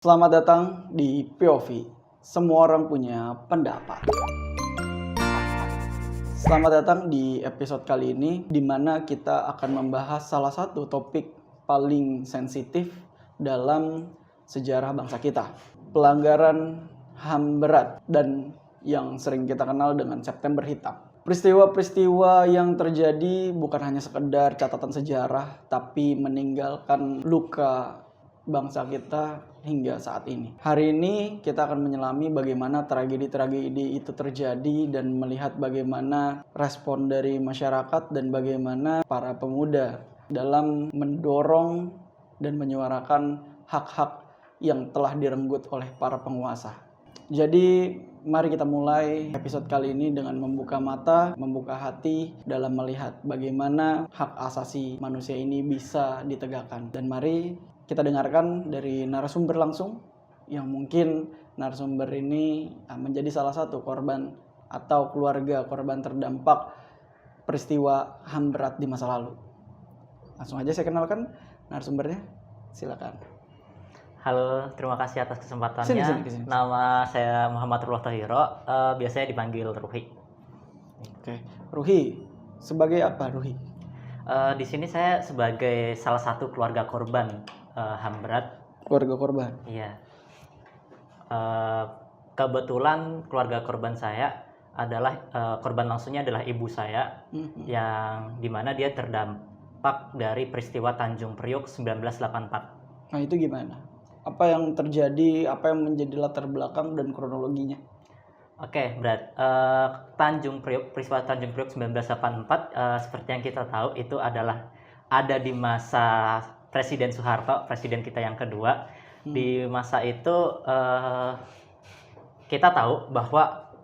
Selamat datang di POV. Semua orang punya pendapat. Selamat datang di episode kali ini, di mana kita akan membahas salah satu topik paling sensitif dalam sejarah bangsa kita. Pelanggaran HAM berat dan yang sering kita kenal dengan September Hitam. Peristiwa-peristiwa yang terjadi bukan hanya sekedar catatan sejarah, tapi meninggalkan luka bangsa kita hingga saat ini. Hari ini kita akan menyelami bagaimana tragedi-tragedi itu terjadi dan melihat bagaimana respon dari masyarakat dan bagaimana para pemuda dalam mendorong dan menyuarakan hak-hak yang telah direnggut oleh para penguasa. Jadi mari kita mulai episode kali ini dengan membuka mata, membuka hati dalam melihat bagaimana hak asasi manusia ini bisa ditegakkan. Dan mari kita dengarkan dari narasumber langsung yang mungkin narasumber ini menjadi salah satu korban atau keluarga korban terdampak peristiwa HAM berat di masa lalu. Langsung aja saya kenalkan narasumbernya, silakan. Halo, terima kasih atas kesempatannya. Sini. Nama saya Muhammad Rullah Tahiro, biasanya dipanggil Ruhi. Oke, Ruhi, sebagai apa Ruhi? Di sini saya sebagai salah satu keluarga korban HAM berat. Keluarga korban? Iya. Kebetulan keluarga korban saya adalah korban langsungnya adalah ibu saya, yang dimana dia terdampak dari peristiwa Tanjung Priok 1984. Nah itu gimana? Apa yang terjadi, apa yang menjadi latar belakang dan kronologinya? Oke, peristiwa Tanjung Priok 1984 seperti yang kita tahu itu adalah ada di masa Presiden Soeharto, presiden kita yang kedua. Di masa itu kita tahu bahwa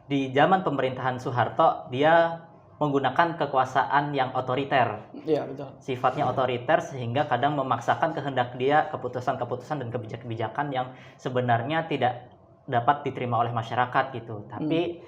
di zaman pemerintahan Soeharto dia menggunakan kekuasaan yang otoriter. Iya, betul. Sifatnya otoriter sehingga kadang memaksakan kehendak dia, keputusan-keputusan dan kebijakan-kebijakan yang sebenarnya tidak dapat diterima oleh masyarakat gitu. Tapi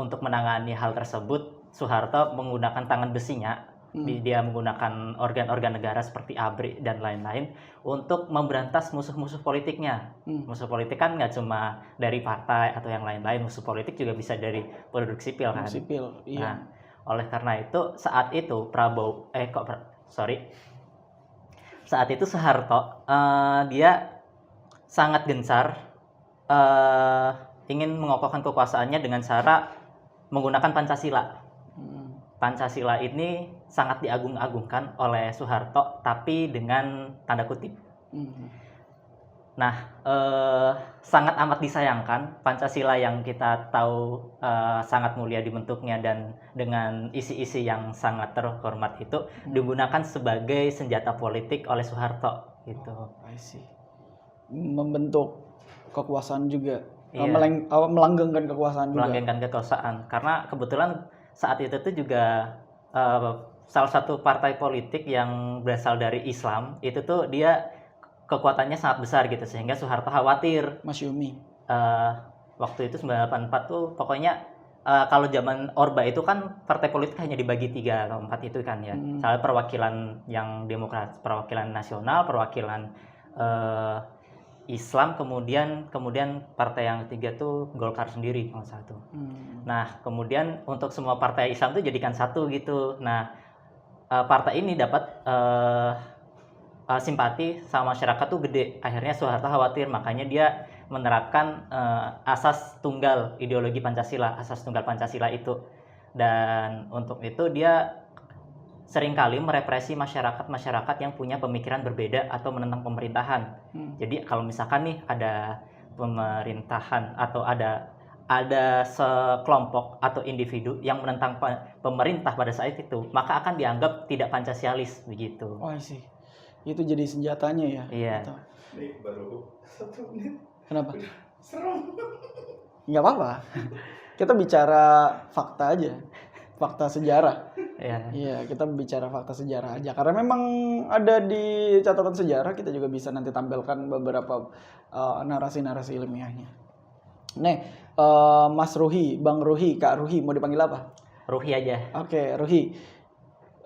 untuk menangani hal tersebut, Soeharto menggunakan tangan besinya. Dia menggunakan organ-organ negara seperti ABRI dan lain-lain untuk memberantas musuh-musuh politiknya. Musuh politik kan nggak cuma dari partai atau yang lain-lain, musuh politik juga bisa dari penduduk sipil kan. Iya. Nah, oleh karena itu saat itu saat itu Soeharto dia sangat gencar ingin mengokohkan kekuasaannya dengan cara menggunakan Pancasila. Pancasila ini sangat diagung-agungkan oleh Soeharto, tapi dengan tanda kutip. Nah, sangat amat disayangkan Pancasila yang kita tahu sangat mulia dibentuknya dan dengan isi-isi yang sangat terhormat itu digunakan sebagai senjata politik oleh Soeharto gitu. Membentuk kekuasaan juga, Iya. melanggengkan kekuasaan juga. Melanggengkan kekuasaan karena kebetulan saat itu tuh juga salah satu partai politik yang berasal dari Islam itu tuh dia kekuatannya sangat besar gitu sehingga Soeharto khawatir. Masyumi. Waktu itu 1984 tuh pokoknya kalau zaman Orba itu kan partai politik hanya dibagi 3 atau 4 itu kan ya. Misalnya perwakilan yang demokrat, perwakilan nasional, perwakilan Islam, kemudian partai yang ketiga tuh Golkar sendiri kalau satu. Nah, kemudian untuk semua partai Islam tuh jadikan satu gitu. Nah, partai ini dapat simpati sama masyarakat tuh gede. Akhirnya Soeharto khawatir, makanya dia menerapkan asas tunggal ideologi Pancasila, asas tunggal Pancasila itu. Dan untuk itu dia seringkali merepresi masyarakat yang punya pemikiran berbeda atau menentang pemerintahan. Jadi kalau misalkan nih ada pemerintahan atau ada sekelompok atau individu yang menentang pemerintah pada saat itu, maka akan dianggap tidak Pancasialis begitu. Oh, sih. Itu jadi senjatanya ya. Iya. Ini baru 1 menit. Kenapa? Serem. Nggak apa-apa. Kita bicara fakta aja. Fakta sejarah. Iya, kita bicara fakta sejarah aja. Karena memang ada di catatan sejarah, kita juga bisa nanti tampilkan beberapa narasi-narasi ilmiahnya. Nih, Mas Ruhi, Bang Ruhi, Kak Ruhi, mau dipanggil apa? Ruhi aja. Oke, Ruhi.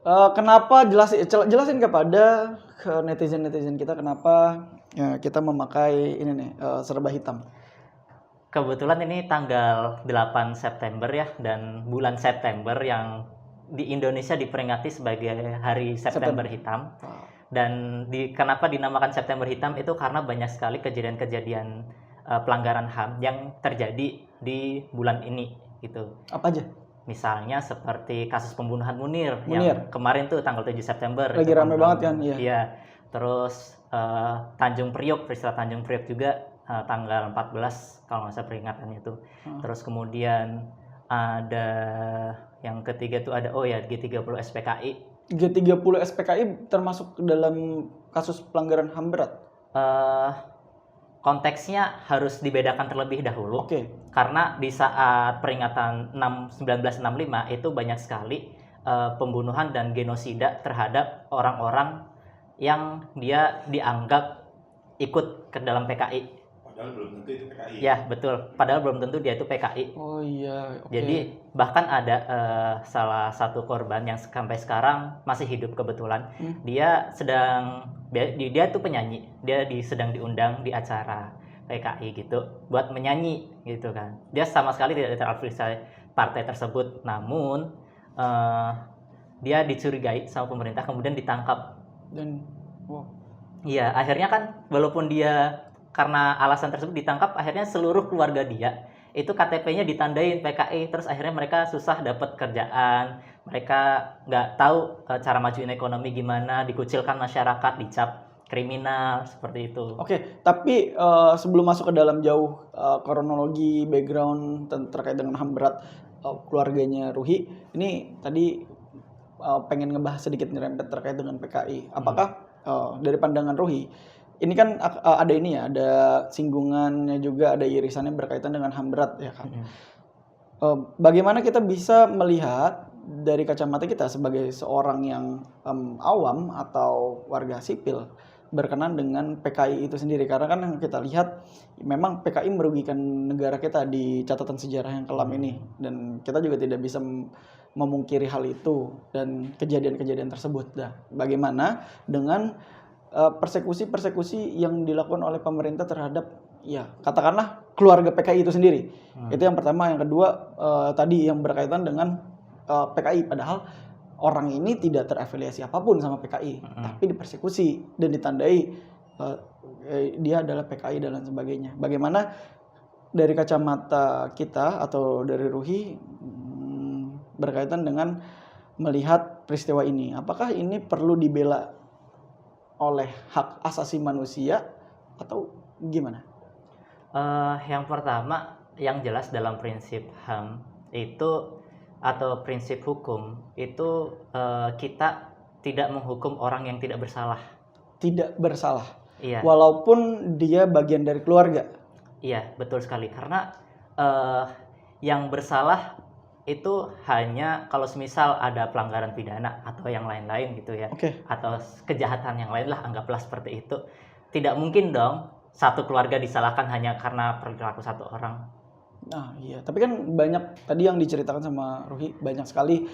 Kenapa jelasin kepada netizen kita kenapa Ya, kita memakai ini nih serba hitam. Kebetulan ini tanggal 8 September ya, dan bulan September yang di Indonesia diperingati sebagai Hari September Hitam. Wow. Dan kenapa dinamakan September Hitam itu karena banyak sekali kejadian-kejadian pelanggaran HAM yang terjadi di bulan ini gitu. Apa aja? Misalnya seperti kasus pembunuhan Munir. Munir. Yang kemarin tuh tanggal 7 September. Lagi rame banget kan? Iya. Iya. Terus Tanjung Priok, peristiwa Tanjung Priok juga tanggal 14 kalau nggak salah peringatannya itu. Terus kemudian ada yang ketiga tuh ada G30 SPKI. G30 SPKI termasuk dalam kasus pelanggaran HAM berat? Konteksnya harus dibedakan terlebih dahulu. Oke. Karena di saat peringatan 1965 itu banyak sekali pembunuhan dan genosida terhadap orang-orang yang dia dianggap ikut ke dalam PKI. Padahal belum tentu itu PKI. Ya, betul. Padahal belum tentu dia itu PKI. Oh iya, oke. Jadi bahkan ada salah satu korban yang sampai sekarang masih hidup kebetulan. Dia tuh penyanyi. Dia sedang diundang di acara PKI gitu buat menyanyi gitu kan. Dia sama sekali tidak terafiliasi partai tersebut. Namun dia dicurigai sama pemerintah kemudian ditangkap. Dan wow. Iya, akhirnya kan walaupun dia karena alasan tersebut ditangkap, akhirnya seluruh keluarga dia itu KTP-nya ditandain PKI, terus akhirnya mereka susah dapat kerjaan, mereka nggak tahu cara majuin ekonomi gimana, dikucilkan masyarakat, dicap kriminal seperti itu. Oke, tapi sebelum masuk ke dalam jauh kronologi background terkait dengan HAM berat keluarganya Ruhy, ini tadi pengen ngebahas sedikit nyerempet terkait dengan PKI. Apakah dari pandangan Ruhy, ini kan ada ini ya, ada singgungannya juga, ada irisannya berkaitan dengan HAM berat ya kan. Bagaimana kita bisa melihat dari kacamata kita sebagai seorang yang awam atau warga sipil berkenan dengan PKI itu sendiri, karena kan yang kita lihat memang PKI merugikan negara kita di catatan sejarah yang kelam ini, dan kita juga tidak bisa memungkiri hal itu dan kejadian-kejadian tersebut. Nah, bagaimana dengan persekusi-persekusi yang dilakukan oleh pemerintah terhadap ya katakanlah keluarga PKI itu sendiri? Itu yang pertama. Yang kedua tadi yang berkaitan dengan PKI, padahal orang ini tidak terafiliasi apapun sama PKI, tapi dipersekusi dan ditandai dia adalah PKI dan lain sebagainya. Bagaimana dari kacamata kita atau dari Ruhy berkaitan dengan melihat peristiwa ini? Apakah ini perlu dibela oleh hak asasi manusia atau gimana? Yang pertama, yang jelas dalam prinsip HAM itu atau prinsip hukum itu kita tidak menghukum orang yang tidak bersalah. Tidak bersalah. Iya. Walaupun dia bagian dari keluarga. Iya, betul sekali. Karena yang bersalah itu hanya kalau semisal ada pelanggaran pidana atau yang lain-lain gitu ya. Oke. Atau kejahatan yang lain lah, anggaplah seperti itu. Tidak mungkin dong satu keluarga disalahkan hanya karena perilaku satu orang. Nah iya, tapi kan banyak tadi yang diceritakan sama Ruhy, banyak sekali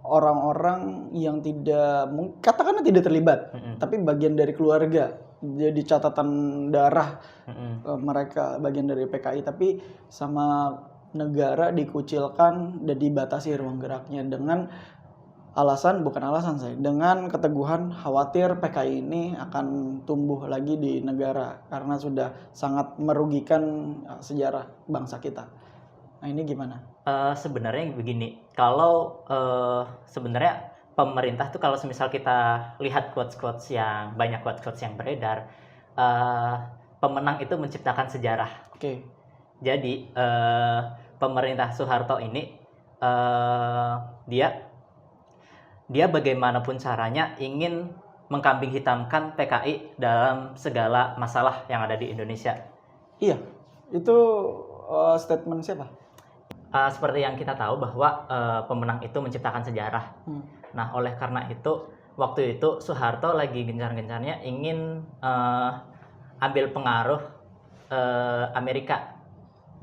orang-orang yang tidak, katakanlah tidak terlibat, tapi bagian dari keluarga, jadi catatan darah mereka bagian dari PKI, tapi sama negara dikucilkan dan dibatasi ruang geraknya dengan dengan keteguhan khawatir PKI ini akan tumbuh lagi di negara karena sudah sangat merugikan sejarah bangsa kita. Nah ini gimana? Sebenarnya begini, kalau sebenarnya pemerintah tuh kalau semisal kita lihat quotes-quotes yang banyak quotes-quotes yang beredar, pemenang itu menciptakan sejarah. Oke. Jadi pemerintah Soeharto ini dia bagaimanapun caranya ingin mengkambing hitamkan PKI dalam segala masalah yang ada di Indonesia. Iya, itu statement siapa? Seperti yang kita tahu bahwa pemenang itu menciptakan sejarah. Nah, oleh karena itu, waktu itu Soeharto lagi gencar-gencarnya ingin ambil pengaruh Amerika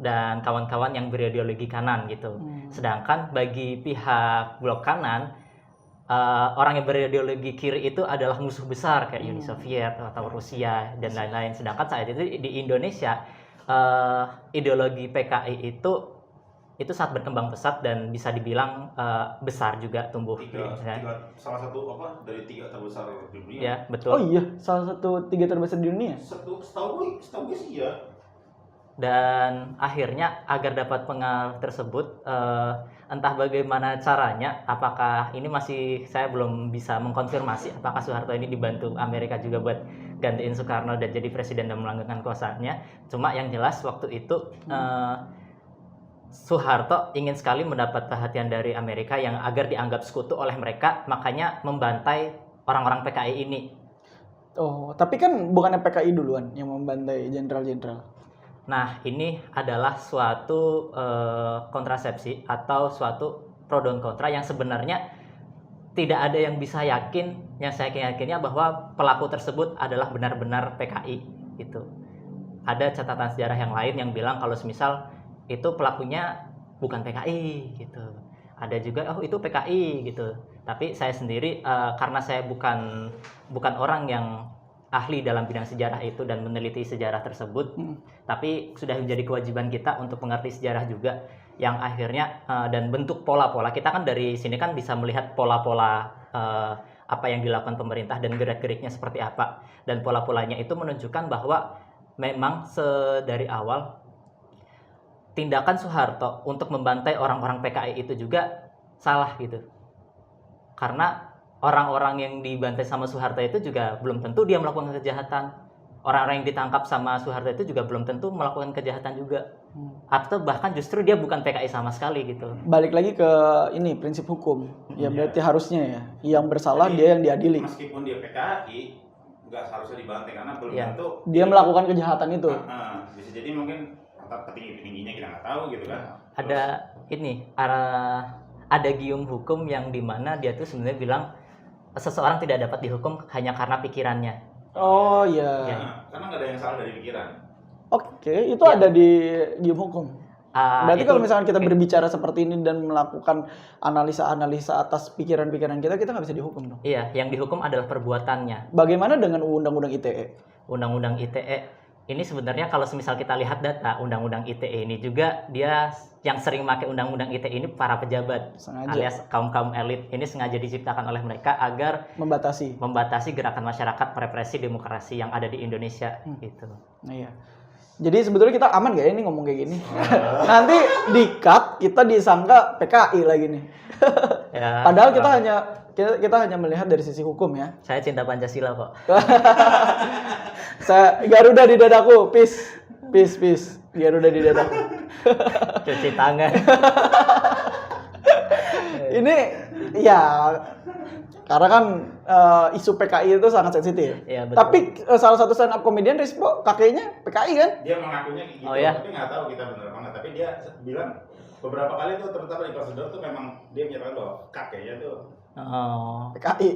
dan kawan-kawan yang berideologi kanan gitu. Sedangkan bagi pihak blok kanan, orang yang berideologi kiri itu adalah musuh besar kayak Uni Soviet atau Rusia dan lain-lain. Sedangkan saat itu di Indonesia ideologi PKI itu sangat berkembang pesat dan bisa dibilang besar juga tumbuh. Salah satu dari 3 terbesar di dunia. Ya, betul. Oh iya, salah satu 3 terbesar di dunia. Setahu gue sih ya. Dan akhirnya agar dapat pengaruh tersebut, entah bagaimana caranya, apakah ini masih saya belum bisa mengkonfirmasi apakah Soeharto ini dibantu Amerika juga buat gantiin Soekarno dan jadi presiden dan melanggengkan kuasanya. Cuma yang jelas waktu itu Soeharto ingin sekali mendapat perhatian dari Amerika yang agar dianggap sekutu oleh mereka, makanya membantai orang-orang PKI ini. Oh, tapi kan bukannya PKI duluan yang membantai jenderal-jenderal. Nah, ini adalah suatu kontrasepsi atau suatu pro dan kontra yang sebenarnya tidak ada yang bisa yakin, yang saya yakinnya bahwa pelaku tersebut adalah benar-benar PKI gitu. Ada catatan sejarah yang lain yang bilang kalau semisal itu pelakunya bukan PKI gitu. Ada juga itu PKI gitu. Tapi saya sendiri karena saya bukan orang yang ahli dalam bidang sejarah itu dan meneliti sejarah tersebut, tapi sudah menjadi kewajiban kita untuk mengerti sejarah juga yang akhirnya dan bentuk pola-pola. Kita kan dari sini kan bisa melihat pola-pola apa yang dilakukan pemerintah dan gerak-geriknya seperti apa, dan pola-polanya itu menunjukkan bahwa memang dari awal tindakan Soeharto untuk membantai orang-orang PKI itu juga salah gitu, karena orang-orang yang dibantai sama Soeharto itu juga belum tentu dia melakukan kejahatan. Orang-orang yang ditangkap sama Soeharto itu juga belum tentu melakukan kejahatan juga. Atau bahkan justru dia bukan PKI sama sekali gitu. Balik lagi ke ini prinsip hukum. Ya berarti harusnya ya yang bersalah Jadi, dia yang diadili. Meskipun dia PKI nggak seharusnya dibantai karena belum tentu dia melakukan kejahatan itu. Bisa jadi mungkin petinggi-petingginya kita nggak tahu gitu kan. Ada gium hukum yang dimana dia tuh sebenarnya bilang seseorang tidak dapat dihukum hanya karena pikirannya. Oh iya. Karena nggak ada yang salah dari pikiran. Oke, itu ada di gium hukum. Berarti kalau misalkan kita berbicara seperti ini dan melakukan analisa-analisa atas pikiran-pikiran kita nggak bisa dihukum dong. Iya, yang dihukum adalah perbuatannya. Bagaimana dengan undang-undang ITE? Undang-undang ITE ini sebenarnya kalau semisal kita lihat data undang-undang ITE ini juga dia yang sering pakai undang-undang ITE ini para pejabat alias kaum-kaum elit ini sengaja diciptakan oleh mereka agar membatasi gerakan masyarakat represi demokrasi yang ada di Indonesia gitu. Iya. Jadi sebetulnya kita aman gak ya ini ngomong kayak gini? Nanti di-cut kita disangka PKI lagi nih. Ya, padahal kita hanya melihat dari sisi hukum ya. Saya cinta Pancasila kok. Saya Garuda di dadaku, peace. Garuda di dadaku. Cuci tangan. Ini ya karena kan isu PKI itu sangat sensitif. Ya, tapi salah satu stand up comedian Rispo kakeknya PKI kan? Dia mengakunya gitu, tapi nggak tahu kita benar apa nggak. Tapi dia bilang beberapa kali tuh terutama di Prosedur tuh memang dia menyatakan bahwa kakeknya tuh PKI.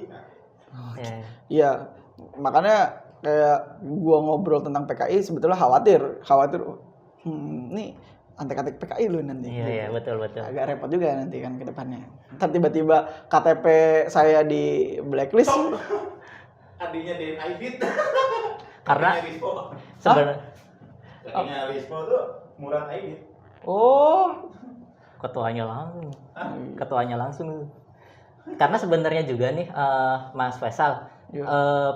Iya, makanya kayak gua ngobrol tentang PKI sebetulnya khawatir nih antek-antek PKI lu nanti. Iya, betul. Agak repot juga nanti kan ke depannya. Ntar tiba-tiba KTP saya di blacklist. Adiknya di Aidit. Karena sebenarnya Rispo tuh Murad Aidit. Oh, ketuanya langsung. Karena sebenarnya juga nih Mas Faisal,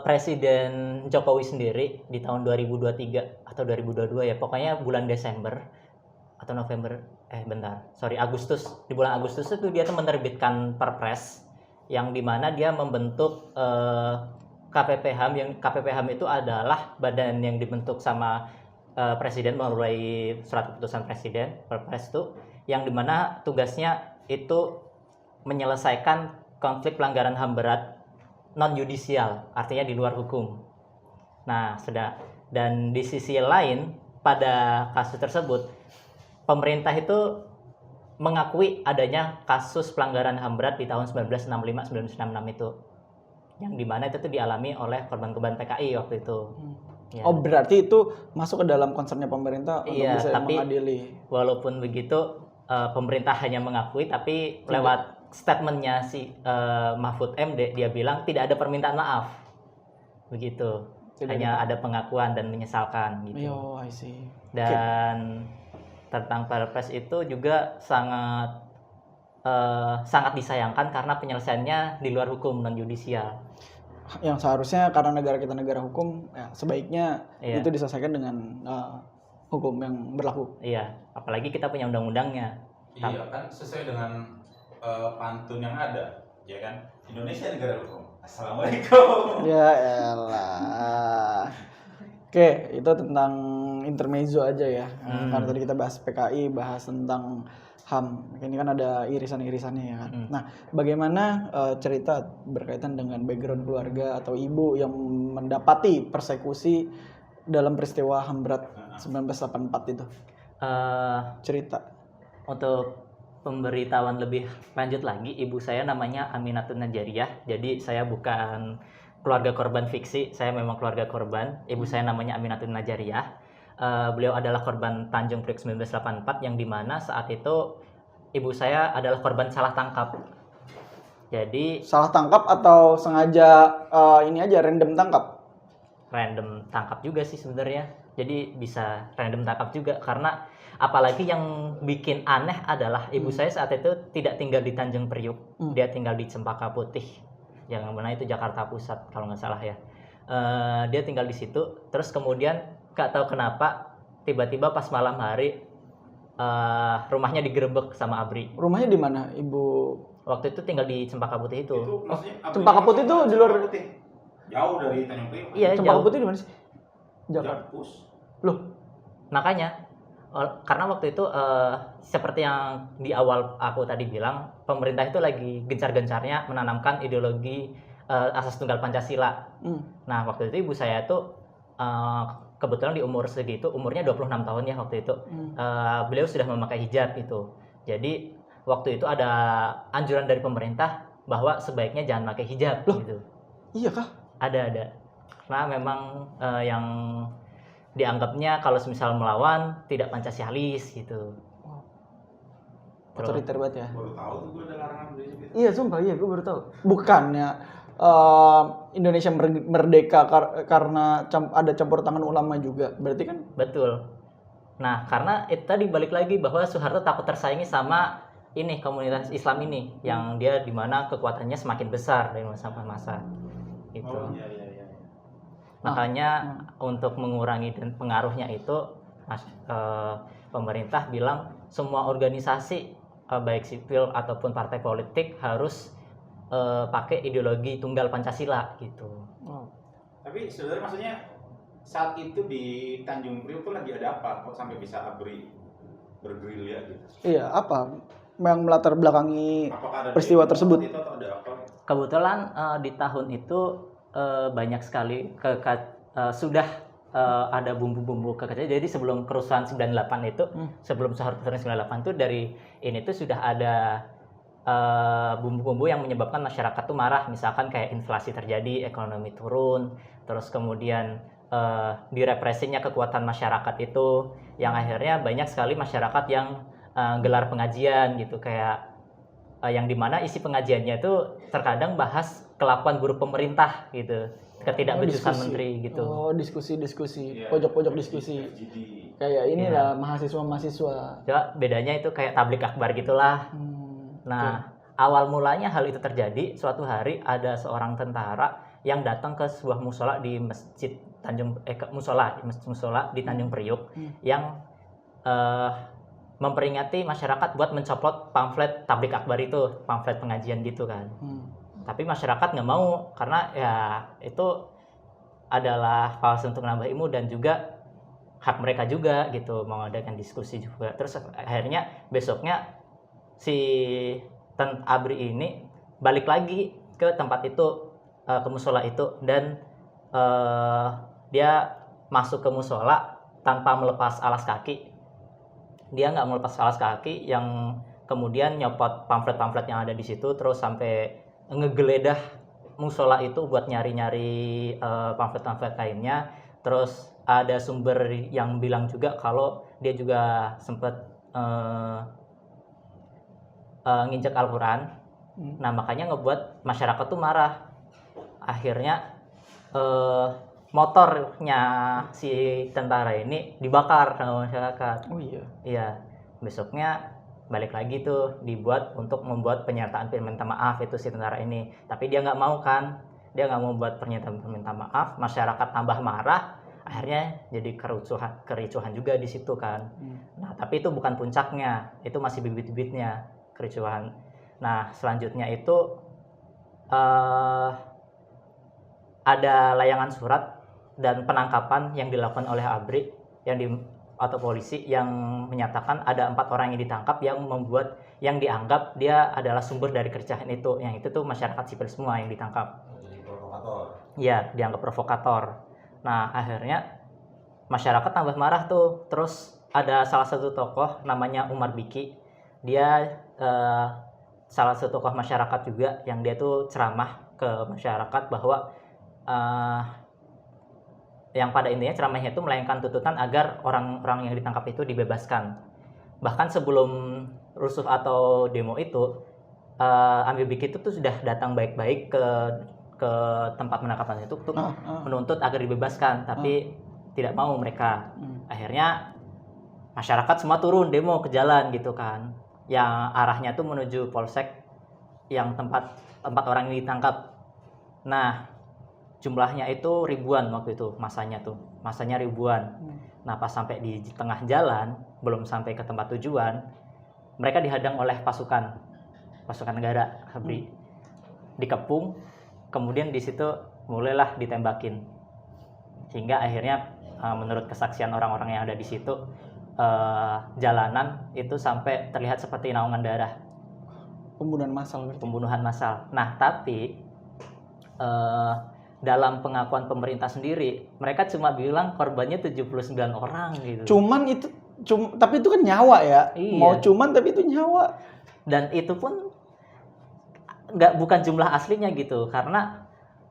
Presiden Jokowi sendiri di tahun 2023 atau 2022 ya, pokoknya bulan Desember atau November, Agustus. Di bulan Agustus itu dia tuh menerbitkan Perpres yang dimana dia membentuk KPPHAM, yang KPPHAM itu adalah badan yang dibentuk sama Presiden melalui surat keputusan Presiden, Perpres itu, yang dimana tugasnya itu menyelesaikan konflik pelanggaran HAM berat non-yudisial, artinya di luar hukum. Nah, dan di sisi lain pada kasus tersebut pemerintah itu mengakui adanya kasus pelanggaran HAM berat di tahun 1965-1966 itu, yang dimana itu tuh dialami oleh korban-korban PKI waktu itu. Ya. Oh, berarti itu masuk ke dalam concernnya pemerintah untuk bisa tapi mengadili. Walaupun begitu pemerintah hanya mengakui, tapi lewat statementnya si Mahfud MD, dia bilang tidak ada permintaan maaf, begitu. Hanya ada pengakuan dan menyesalkan gitu. Yo, I see. Dan tentang Perpres itu juga sangat disayangkan karena penyelesaiannya di luar hukum non yudisial. Yang seharusnya karena negara kita negara hukum, ya sebaiknya Iya. itu diselesaikan dengan hukum yang berlaku. Iya, apalagi kita punya undang-undangnya. Iya kan sesuai dengan pantun yang ada, ya kan? Indonesia negara hukum. Assalamualaikum. Ya elah. Oke, itu tentang intermezzo aja ya. Karena tadi kita bahas PKI, bahas tentang HAM. Ini kan ada irisan-irisannya ya kan. Nah, bagaimana cerita berkaitan dengan background keluarga atau ibu yang mendapati persekusi dalam peristiwa HAM berat 1984 itu? Cerita. Untuk pemberitahuan lebih lanjut lagi, ibu saya namanya Aminatun Najariyah. Jadi saya bukan keluarga korban fiksi, saya memang keluarga korban. Ibu saya namanya Aminatun Najariyah. Beliau adalah korban Tanjung Priok 1984 yang dimana saat itu ibu saya adalah korban salah tangkap. Jadi Salah tangkap atau sengaja ini aja random tangkap? random tangkap juga sih sebenarnya. Jadi bisa random tangkap juga karena apalagi yang bikin aneh adalah ibu saya saat itu tidak tinggal di Tanjung Priok, dia tinggal di Cempaka Putih, yang mana itu Jakarta Pusat kalau nggak salah ya. Dia tinggal di situ, terus kemudian nggak tahu kenapa tiba-tiba pas malam hari rumahnya digerebek sama ABRI. Rumahnya di mana, Ibu? Waktu itu tinggal di Cempaka Putih itu. Itu maksudnya Cempaka Putih itu di luar. Putih. Jauh dari Tanjung Priok. Iya, Cempaka jauh. Putih di mana sih? Jakarta. Jakpus. Loh, Makanya karena waktu itu seperti yang di awal aku tadi bilang, pemerintah itu lagi gencar-gencarnya menanamkan ideologi asas tunggal Pancasila. Nah, waktu itu ibu saya tuh kebetulan di umur segitu, umurnya 26 tahun ya waktu itu. Beliau sudah memakai hijab itu. Jadi waktu itu ada anjuran dari pemerintah bahwa sebaiknya jangan pakai hijab gitu. iya kah? Ada. Karena memang yang dianggapnya kalau semisal melawan tidak Pancasialis gitu. Otoriter banget ya. Baru tahu tuh gue ada larangan beli gitu. Iya, sumpah, iya gue baru tahu. Bukannya Indonesia merdeka karena ada campur tangan ulama juga. Berarti kan Betul. Nah, karena itu tadi balik lagi bahwa Soeharto takut tersaingi sama ini komunitas Islam ini yang dia di mana kekuatannya semakin besar dari masa ke masa. Gitu. Oh iya. Makanya untuk mengurangi pengaruhnya itu pemerintah bilang semua organisasi baik sipil ataupun partai politik harus pakai ideologi tunggal Pancasila gitu. Tapi sebenarnya maksudnya saat itu di Tanjung Priok tuh lagi ada apa kok sampai bisa ABRI bergerilya gitu? iya, apa yang melatar belakangi Apakah ada peristiwa demo tersebut? Itu atau ada apa? Kebetulan di tahun itu banyak sekali sudah ada bumbu-bumbu kekerasan. Jadi sebelum kerusuhan 98 itu, sebelum Soeharto 98 itu dari ini tuh sudah ada bumbu-bumbu yang menyebabkan masyarakat tuh marah. Misalkan kayak inflasi terjadi, ekonomi turun, terus kemudian direpresinya kekuatan masyarakat itu, yang akhirnya banyak sekali masyarakat yang gelar pengajian gitu, kayak yang dimana isi pengajiannya itu terkadang bahas kelakuan buruk pemerintah gitu, ketidakbecusan menteri gitu. Oh, diskusi-diskusi, Iya, pojok-pojok diskusi. FGD. Kayak inilah mahasiswa-mahasiswa. Coba bedanya itu kayak tablik akbar gitulah. Nah, awal mulanya hal itu terjadi suatu hari ada seorang tentara yang datang ke sebuah musola di masjid musola di Tanjung Priok yang memperingati masyarakat buat mencopot pamflet tablik akbar itu, pamflet pengajian gitu kan. Tapi masyarakat nggak mau karena ya itu adalah false untuk menambah ilmu dan juga hak mereka juga gitu, mau adakan diskusi juga. Terus akhirnya besoknya si ABRI ini balik lagi ke tempat itu, ke musola itu, dan dia masuk ke musola tanpa melepas alas kaki. Dia nggak melepas alas kaki, yang kemudian nyopot pamflet-pamflet yang ada di situ, terus sampai ngegeledah musola itu buat nyari-nyari pamflet-pamflet lainnya. Terus ada sumber yang bilang juga kalau dia juga sempat nginjek Al-Quran Nah, makanya ngebuat masyarakat tuh marah. Akhirnya motornya si tentara ini dibakar sama masyarakat. Oh iya. Iya, besoknya balik lagi tuh dibuat untuk membuat pernyataan perminta maaf itu si tentara ini. Tapi dia nggak mau kan, dia nggak mau buat pernyataan perminta maaf. Masyarakat tambah marah, akhirnya jadi kericuhan juga di situ kan. Nah, tapi itu bukan puncaknya, itu masih bibit-bibitnya kericuhan. Nah, selanjutnya itu ada layangan surat dan penangkapan yang dilakukan oleh ABRI atau polisi yang menyatakan ada 4 orang yang ditangkap yang dianggap dia adalah sumber dari kericuhan itu. Yang itu tuh masyarakat sipil semua yang ditangkap. Jadi provokator. Iya, dianggap provokator. Nah, akhirnya masyarakat tambah marah tuh. Terus ada salah satu tokoh namanya Umar Biki. Dia salah satu tokoh masyarakat juga yang dia tuh ceramah ke masyarakat bahwa yang pada intinya ceramahnya itu melayangkan tuntutan agar orang-orang yang ditangkap itu dibebaskan. Bahkan sebelum rusuh atau demo itu, Amir Biki itu tuh sudah datang baik-baik ke tempat penangkapan itu untuk menuntut agar dibebaskan, tapi tidak mau mereka. Akhirnya masyarakat semua turun demo ke jalan gitu kan, yang arahnya tuh menuju polsek yang tempat orang ini ditangkap. Nah, jumlahnya itu ribuan waktu itu, masanya ribuan. Nah, pas sampai di tengah jalan, belum sampai ke tempat tujuan, mereka dihadang oleh pasukan negara ABRI, dikepung, kemudian di situ mulailah ditembakin, sehingga akhirnya menurut kesaksian orang-orang yang ada di situ, jalanan itu sampai terlihat seperti naungan darah. Pembunuhan massal. Nah, tapi dalam pengakuan pemerintah sendiri, mereka cuma bilang korbannya 79 orang gitu. Tapi itu kan nyawa ya. Iya. Mau tapi itu nyawa. Dan itu pun bukan jumlah aslinya gitu, karena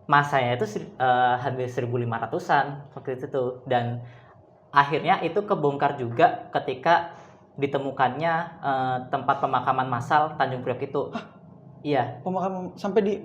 masanya itu hampir 1.500-an waktu itu tuh. Dan akhirnya itu kebongkar juga ketika ditemukannya tempat pemakaman massal Tanjung Priok itu. Hah? Iya. Pemakaman sampai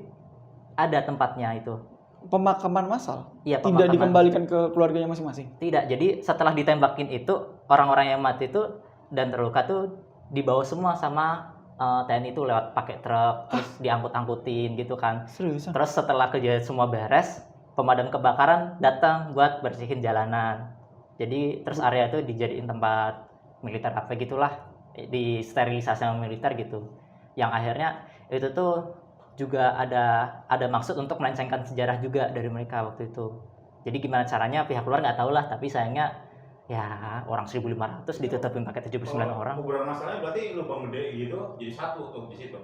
ada tempatnya itu. Pemakaman massal? Iya, tidak dikembalikan ke keluarganya masing-masing? Tidak, jadi setelah ditembakin itu, orang-orang yang mati itu dan terluka tuh dibawa semua sama TNI itu lewat pakai truk, terus diangkut-angkutin gitu kan. Seriusan? Terus setelah kejadian semua beres, pemadam kebakaran datang buat bersihin jalanan. Jadi terus area itu dijadiin tempat militer apa gitulah, disterilisasi sama militer gitu. Yang akhirnya itu tuh juga ada maksud untuk melencengkan sejarah juga dari mereka waktu itu. Jadi gimana caranya pihak luar nggak tahu lah, tapi sayangnya ya orang 1.500 ditutupin pakai 79 orang. Kuburan masalahnya berarti lubang gede gitu jadi satu tuh di situ.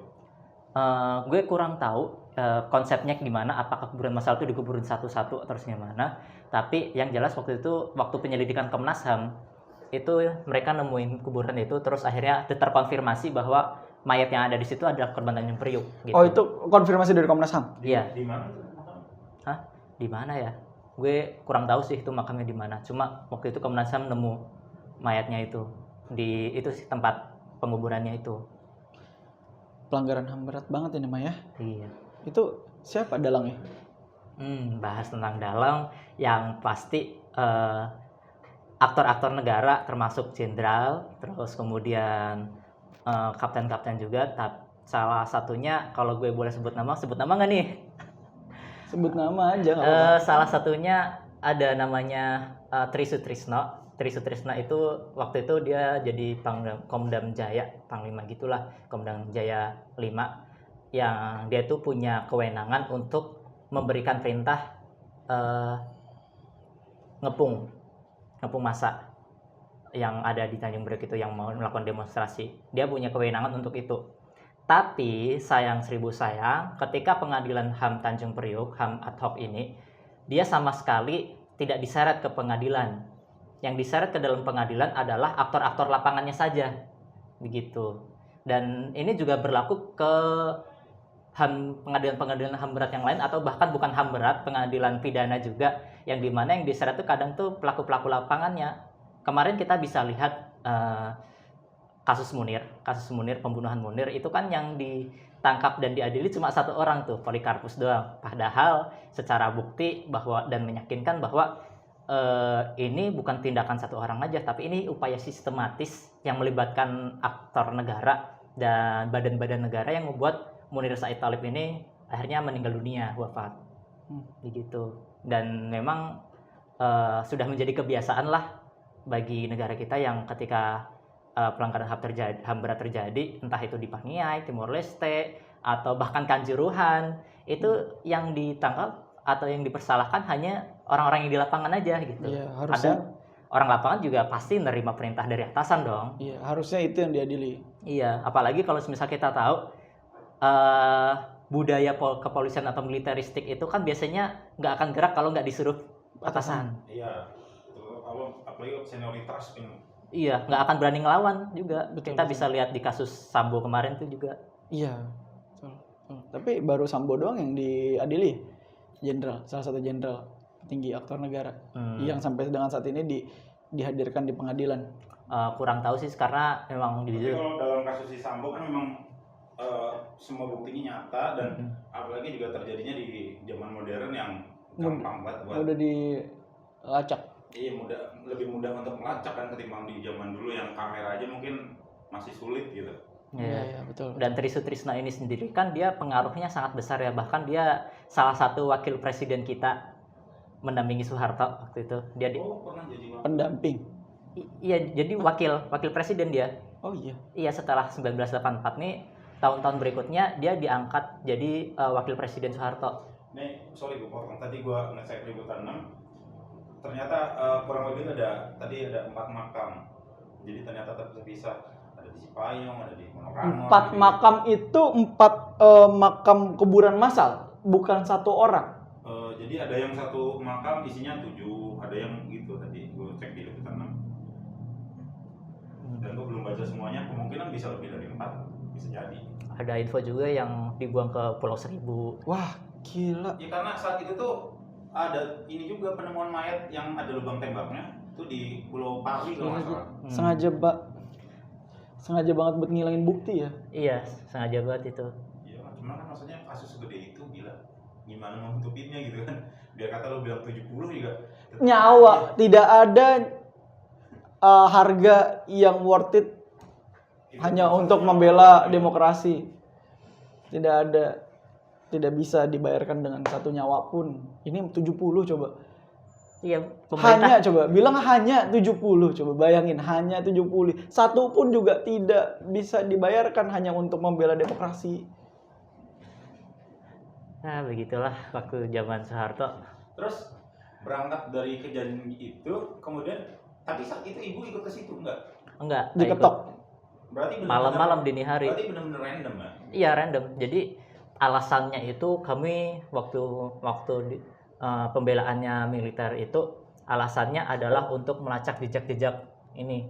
Gue kurang tahu konsepnya gimana, apakah kuburan massal itu dikuburin satu-satu terus gimana. Tapi yang jelas waktu penyelidikan Komnas HAM itu mereka nemuin kuburan itu, terus akhirnya terkonfirmasi bahwa mayat yang ada di situ adalah korban Tanjung Priok. Gitu. Oh, itu konfirmasi dari Komnas HAM? Iya. Di mana tuh? Hah? Di mana ya? Gue kurang tahu sih itu makamnya di mana. Cuma waktu itu Komnas HAM nemu mayatnya itu di tempat penguburannya itu. Pelanggaran HAM berat banget ini, Maya. Iya. Itu siapa dalangnya? Bahas tentang dalang yang pasti aktor-aktor negara termasuk jenderal, terus kemudian kapten-kapten juga. Salah satunya kalau gue boleh sebut nama nggak nih? Sebut nama aja nggak apa-apa. Salah satunya ada namanya Tri Sutrisno. Tri Sutrisno itu waktu itu dia jadi Komdam Jaya, Panglima gitulah, Komdam Jaya 5, yang dia tuh punya kewenangan untuk memberikan perintah ngepung massa yang ada di Tanjung Priok itu yang mau melakukan demonstrasi. Dia punya kewenangan untuk itu. Tapi sayang seribu sayang, ketika pengadilan HAM Tanjung Priok, HAM ad hoc ini, dia sama sekali tidak diseret ke pengadilan. Yang diseret ke dalam pengadilan adalah aktor-aktor lapangannya saja. Begitu. Dan ini juga berlaku ke pengadilan HAM berat yang lain, atau bahkan bukan HAM berat, pengadilan pidana juga, yang dimana yang diseret itu kadang tuh pelaku-pelaku lapangannya. Kemarin kita bisa lihat kasus Munir, pembunuhan Munir itu kan yang tangkap dan diadili cuma satu orang tuh, Polikarpus doang. Padahal secara bukti bahwa dan meyakinkan bahwa ini bukan tindakan satu orang aja, tapi ini upaya sistematis yang melibatkan aktor negara dan badan-badan negara yang membuat Munir Said Thalib ini akhirnya meninggal dunia, wafat. Begitu. Dan memang sudah menjadi kebiasaan lah bagi negara kita yang ketika pelanggaran HAM berat terjadi, entah itu di Paniai, Timor Leste, atau bahkan Kanjuruhan, itu yang ditangkap atau yang dipersalahkan hanya orang-orang yang di lapangan aja gitu. Iya, harusnya. Ada orang lapangan juga pasti menerima perintah dari atasan dong. Iya, harusnya itu yang diadili. Iya, apalagi kalau misal kita tahu budaya kepolisian atau militeristik itu kan biasanya nggak akan gerak kalau nggak disuruh atasan. Iya, apalagi senioritas ini. Iya, nggak akan berani ngelawan juga. Betul, Kita betul. bisa lihat di kasus Sambo kemarin tuh juga. Iya, betul, betul. Tapi baru Sambo doang yang diadili, jenderal, salah satu jenderal tinggi aktor negara, yang sampai dengan saat ini dihadirkan di pengadilan. Kurang tahu sih karena memang Tapi jujur. kalau dalam kasus si Sambo kan memang semua buktinya nyata dan apalagi juga terjadinya di zaman modern yang gampang banget buat Udah dilacak. iya lebih mudah untuk melacak kan ketimbang di zaman dulu yang kamera aja mungkin masih sulit gitu. Iya. Betul. Dan Trisutrisno ini sendiri kan dia pengaruhnya sangat besar ya, bahkan dia salah satu wakil presiden kita mendampingi Soeharto waktu itu. Dia Pernah jadi Pendamping. iya, jadi wakil presiden dia. Oh iya. Iya, setelah 1984 nih tahun-tahun berikutnya dia diangkat jadi wakil presiden Soeharto. Nih, sorry gue potong. Tadi gue ngecek liputan 6. Ternyata kurang lebih ada 4 makam. Jadi ternyata terpisah. Ada di Cipayung, ada di Monokano. 4 makam itu 4 makam kuburan massal, bukan satu orang. Jadi ada yang satu makam isinya 7, ada yang gitu tadi gue cek di liputan 6. Dan gue belum baca semuanya, kemungkinan bisa lebih dari 4, bisa jadi. Ada info juga yang dibuang ke Pulau Seribu. Wah, gila. Ya karena saat itu tuh ada ini juga penemuan mayat yang ada lubang tembaknya itu di Pulau Pari kalau nggak salah. Sengaja banget buat ngilangin bukti ya. Iya, sengaja banget itu. Iya, cuma kan maksudnya kasus segede itu gila. Gimana nutupinnya gitu kan? Biar kata lo bilang 70 juga. Nyawa, tidak ada harga yang worth it hanya untuk membela demokrasi. Tidak ada, tidak bisa dibayarkan dengan satu nyawa pun. Ini 70 coba. Iya, Hanya coba bilang hanya 70, coba bayangin hanya 70. Satu pun juga tidak bisa dibayarkan hanya untuk membela demokrasi. Nah, begitulah waktu zaman Soeharto. Terus berangkat dari kejadian itu, kemudian tapi saat itu ibu ikut ke situ enggak? Enggak, Diketok. Berarti malam-malam dini hari. Berarti benar-benar random ya? Iya, random. Jadi alasannya itu kami waktu pembelaannya militer itu alasannya adalah untuk melacak jejak-jejak ini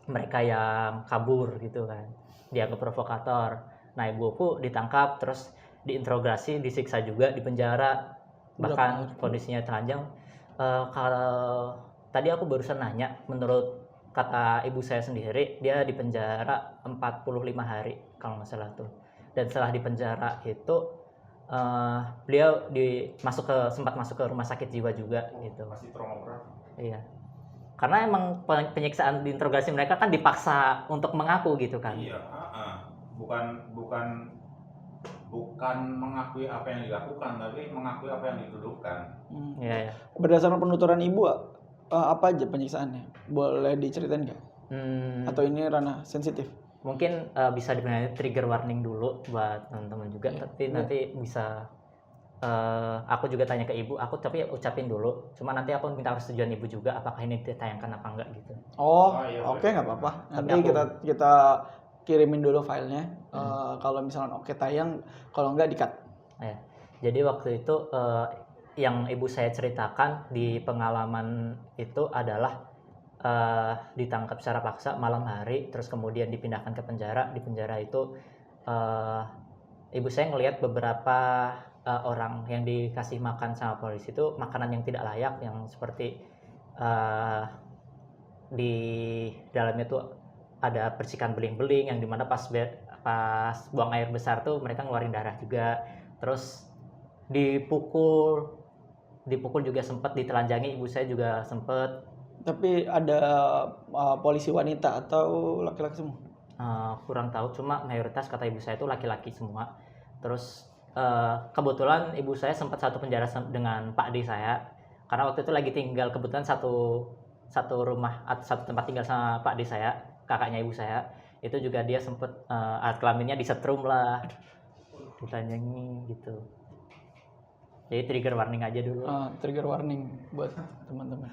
mereka yang kabur gitu kan. Dianggap provokator. Nah, ibuku ditangkap terus diinterogasi, disiksa juga, dipenjara, bahkan kondisinya telanjang. Kalau tadi aku barusan nanya, menurut kata ibu saya sendiri, dia dipenjara 45 hari kalau nggak salah tuh. Dan setelah dipenjara itu beliau sempat masuk ke rumah sakit jiwa juga gitu. Masih trauma berat. Iya. Karena emang penyiksaan di interogasi mereka kan dipaksa untuk mengaku gitu kan. Iya, bukan mengakui apa yang dilakukan, tapi mengakui apa yang dituduhkan. Iya. Berdasarkan penuturan ibu, apa aja penyiksaannya? Boleh diceritain nggak? Atau ini ranah sensitif? Mungkin bisa dibilang trigger warning dulu buat teman-teman juga, tapi nanti bisa aku juga tanya ke ibu, aku tapi ucapin dulu. Cuma nanti aku minta persetujuan ibu juga apakah ini ditayangkan apa enggak gitu. Iya, Oke, nggak apa-apa. Nanti Tapi kita kirimin dulu filenya. Kalau misalnya oke tayang, kalau enggak di-cut. Ya. Jadi waktu itu yang ibu saya ceritakan di pengalaman itu adalah ditangkap secara paksa malam hari, terus kemudian dipindahkan ke penjara. Di penjara itu ibu saya ngelihat beberapa orang yang dikasih makan sama polisi itu makanan yang tidak layak, yang seperti di dalamnya tuh ada percikan beling-beling, yang dimana pas pas buang air besar tuh mereka ngeluarin darah juga. Terus dipukul juga sempat, ditelanjangi ibu saya juga sempat. Tapi ada polisi wanita atau laki-laki semua? Kurang tahu, cuma mayoritas kata ibu saya itu laki-laki semua. Terus kebetulan ibu saya sempat satu penjara dengan Pak D saya, karena waktu itu lagi tinggal kebetulan satu rumah atau satu tempat tinggal sama Pak D saya, kakaknya ibu saya. Itu juga dia sempat alat kelaminnya disetrum lah, ditelanjangi gitu. Jadi trigger warning aja dulu. Trigger warning buat teman-teman.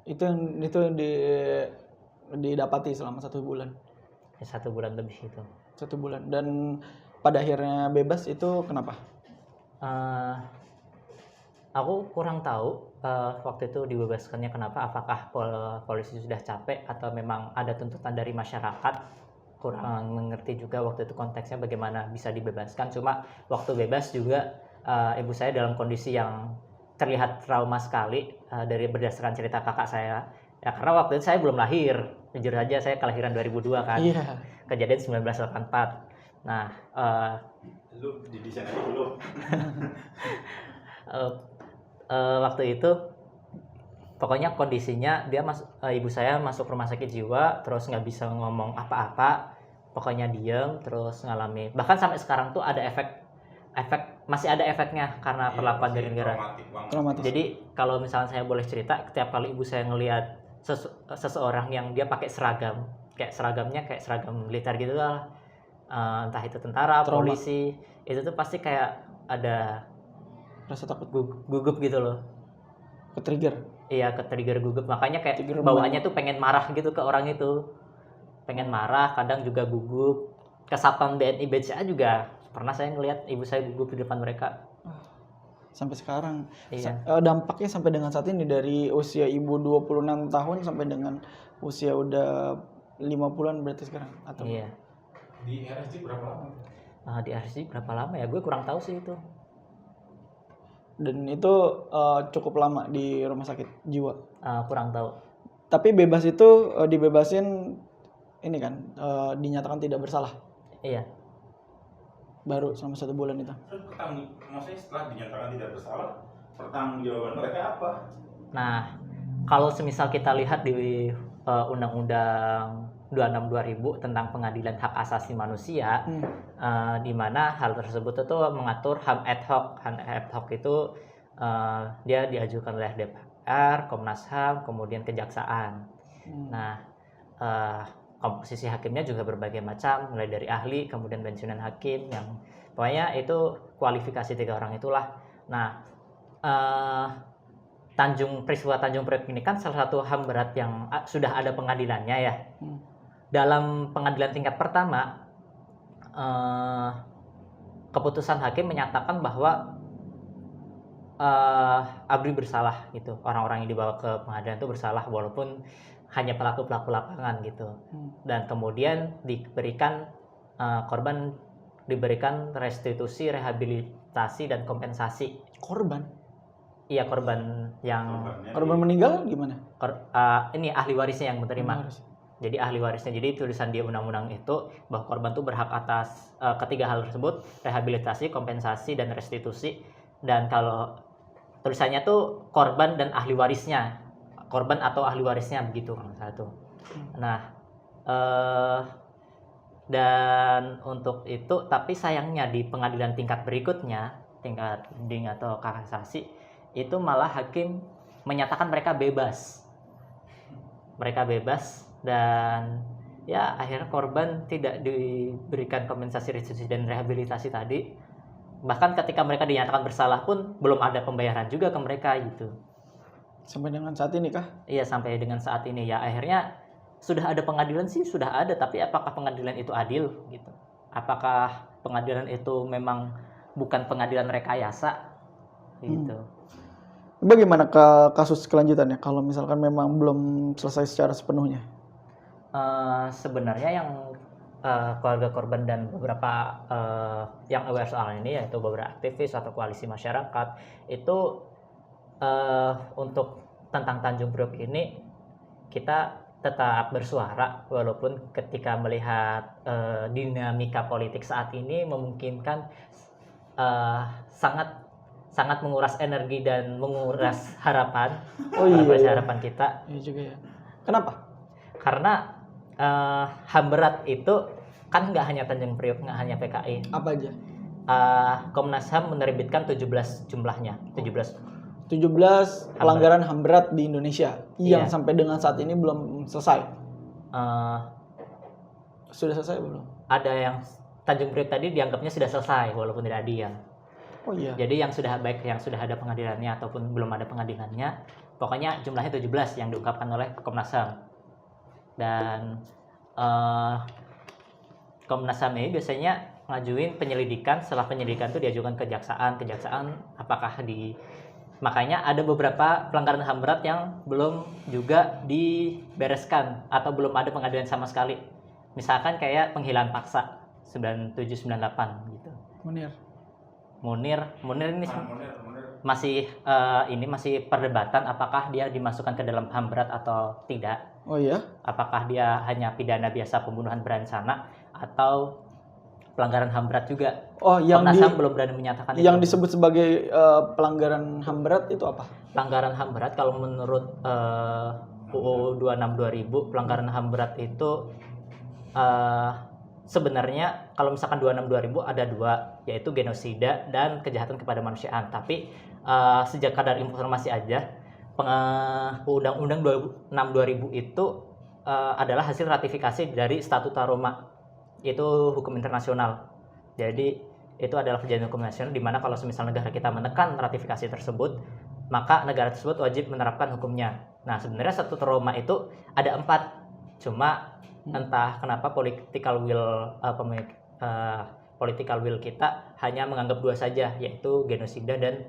Itu yang didapati selama 1 bulan. 1 bulan lebih itu. 1 bulan. Dan pada akhirnya bebas itu kenapa? Aku kurang tahu waktu itu dibebaskannya kenapa. Apakah polisi sudah capek atau memang ada tuntutan dari masyarakat? Kurang mengerti juga waktu itu konteksnya bagaimana bisa dibebaskan. Cuma waktu bebas juga ibu saya dalam kondisi yang terlihat trauma sekali dari berdasarkan cerita kakak saya. Ya karena waktu itu saya belum lahir. Jujur aja saya kelahiran 2002 kan. Iya. Kejadian 1984. Nah, lu di desain aja belum. Waktu itu pokoknya kondisinya dia ibu saya masuk rumah sakit jiwa, terus nggak bisa ngomong apa-apa, pokoknya diem, terus ngalami, bahkan sampai sekarang tuh ada efek masih ada efeknya karena perlakuan dari negara. Traumatis. Jadi kalau misalnya saya boleh cerita, setiap kali ibu saya ngelihat seseorang yang dia pakai seragam, kayak seragam militer gitu lah, entah itu tentara, polisi, itu tuh pasti kayak ada Rasa takut, gugup gitu loh. ke-trigger. Iya, ke-trigger gugup. Makanya kayak Trigger bawaannya tuh pengen marah gitu ke orang itu. Pengen marah, kadang juga gugup. Ke Satpam BNI BCA juga pernah saya ngelihat ibu saya gugup di depan mereka. Sampai sekarang. Iya. Dampaknya sampai dengan saat ini, dari usia ibu 26 tahun sampai dengan usia udah 50-an berarti sekarang atau? Iya. Di RSJ berapa lama? Di RSJ berapa lama ya? Gue kurang tahu sih itu. Dan itu cukup lama di rumah sakit jiwa. Kurang tahu. Tapi bebas itu dibebasin ini kan, dinyatakan tidak bersalah. Iya. Baru selama 1 bulan itu. Terus maksudnya setelah dinyatakan tidak bersalah, pertanggungjawaban mereka apa? Nah, kalau semisal kita lihat di Undang-Undang 26 2000 tentang pengadilan hak asasi manusia, di mana hal tersebut itu mengatur HAM ad hoc. HAM ad hoc itu dia diajukan oleh DPR, Komnas HAM, kemudian Kejaksaan. Nah, komposisi hakimnya juga berbagai macam, mulai dari ahli, kemudian pensiunan hakim, yang pokoknya itu kualifikasi 3 orang itulah. Nah, peristiwa Tanjung Priok ini kan salah satu HAM berat yang sudah ada pengadilannya ya. Dalam pengadilan tingkat pertama, keputusan hakim menyatakan bahwa Abri bersalah gitu. Orang-orang yang dibawa ke pengadilan itu bersalah walaupun hanya pelaku-pelaku lapangan gitu. Dan kemudian korban diberikan restitusi, rehabilitasi dan kompensasi. Korban? Iya, korban yang korban meninggal gimana? Ini ahli warisnya yang menerima. Jadi ahli warisnya. Jadi tulisan di undang-undang itu bahwa korban itu berhak atas ketiga hal tersebut, rehabilitasi, kompensasi dan restitusi. Dan kalau tulisannya tuh korban dan ahli warisnya, korban atau ahli warisnya begitu satu. Nah, dan untuk itu, tapi sayangnya di pengadilan tingkat berikutnya, tingkat banding atau kasasi, itu malah hakim menyatakan mereka bebas. Mereka bebas dan ya akhirnya korban tidak diberikan kompensasi, restitusi dan rehabilitasi tadi. Bahkan ketika mereka dinyatakan bersalah pun belum ada pembayaran juga ke mereka gitu. Sampai dengan saat ini kah? Iya, sampai dengan saat ini ya. Akhirnya sudah ada pengadilan sih, sudah ada, tapi apakah pengadilan itu adil gitu? Apakah pengadilan itu memang bukan pengadilan rekayasa gitu? Bagaimana kasus kelanjutannya kalau misalkan memang belum selesai secara sepenuhnya? Sebenarnya yang keluarga korban dan beberapa yang aware soal ini, yaitu beberapa aktivis atau koalisi masyarakat itu untuk tentang Tanjung Priok ini kita tetap bersuara walaupun ketika melihat dinamika politik saat ini memungkinkan sangat sangat menguras energi dan menguras harapan Oh iya, iya. harapan kita, Iya juga ya. Kenapa? karena HAM berat itu kan nggak hanya Tanjung Priok, nggak hanya PKI. Apa aja? Komnas HAM menerbitkan 17 jumlahnya, 17. 17 pelanggaran HAM berat di Indonesia yang Iya. sampai dengan saat ini belum selesai. Eh, Sudah selesai belum? ada yang Tanjung Priok tadi dianggapnya sudah selesai walaupun tidak adil. Oh iya. Jadi yang sudah baik yang sudah ada pengadilannya ataupun belum ada pengadilannya, pokoknya jumlahnya 17 yang diungkapkan oleh Komnas HAM. Dan Komnas HAM ini biasanya ngajuin penyelidikan, setelah penyelidikan itu diajukan ke kejaksaan apakah makanya ada beberapa pelanggaran HAM berat yang belum juga dibereskan atau belum ada pengadilan sama sekali. Misalkan kayak penghilangan paksa 9798 gitu. Munir ini masih masih perdebatan apakah dia dimasukkan ke dalam HAM berat atau tidak. Oh iya. Apakah dia hanya pidana biasa pembunuhan berencana atau pelanggaran HAM berat juga. Oh, yang Komnas HAM belum berani menyatakan yang itu. disebut sebagai pelanggaran HAM berat itu apa? Pelanggaran HAM berat kalau menurut UU 26 2000, pelanggaran HAM berat itu sebenarnya kalau misalkan 26 2000 ada dua, yaitu genosida dan kejahatan kepada kemanusiaan. Tapi sejak kadar informasi aja, Undang-Undang 26 2000 itu adalah hasil ratifikasi dari Statuta Roma. Itu hukum internasional. Jadi itu adalah perjanjian hukum nasional di mana kalau semisal negara kita menekan ratifikasi tersebut, maka negara tersebut wajib menerapkan hukumnya. Nah, sebenarnya Statuta Roma itu ada 4, cuma entah kenapa political will kita hanya menganggap 2 saja, yaitu genosida dan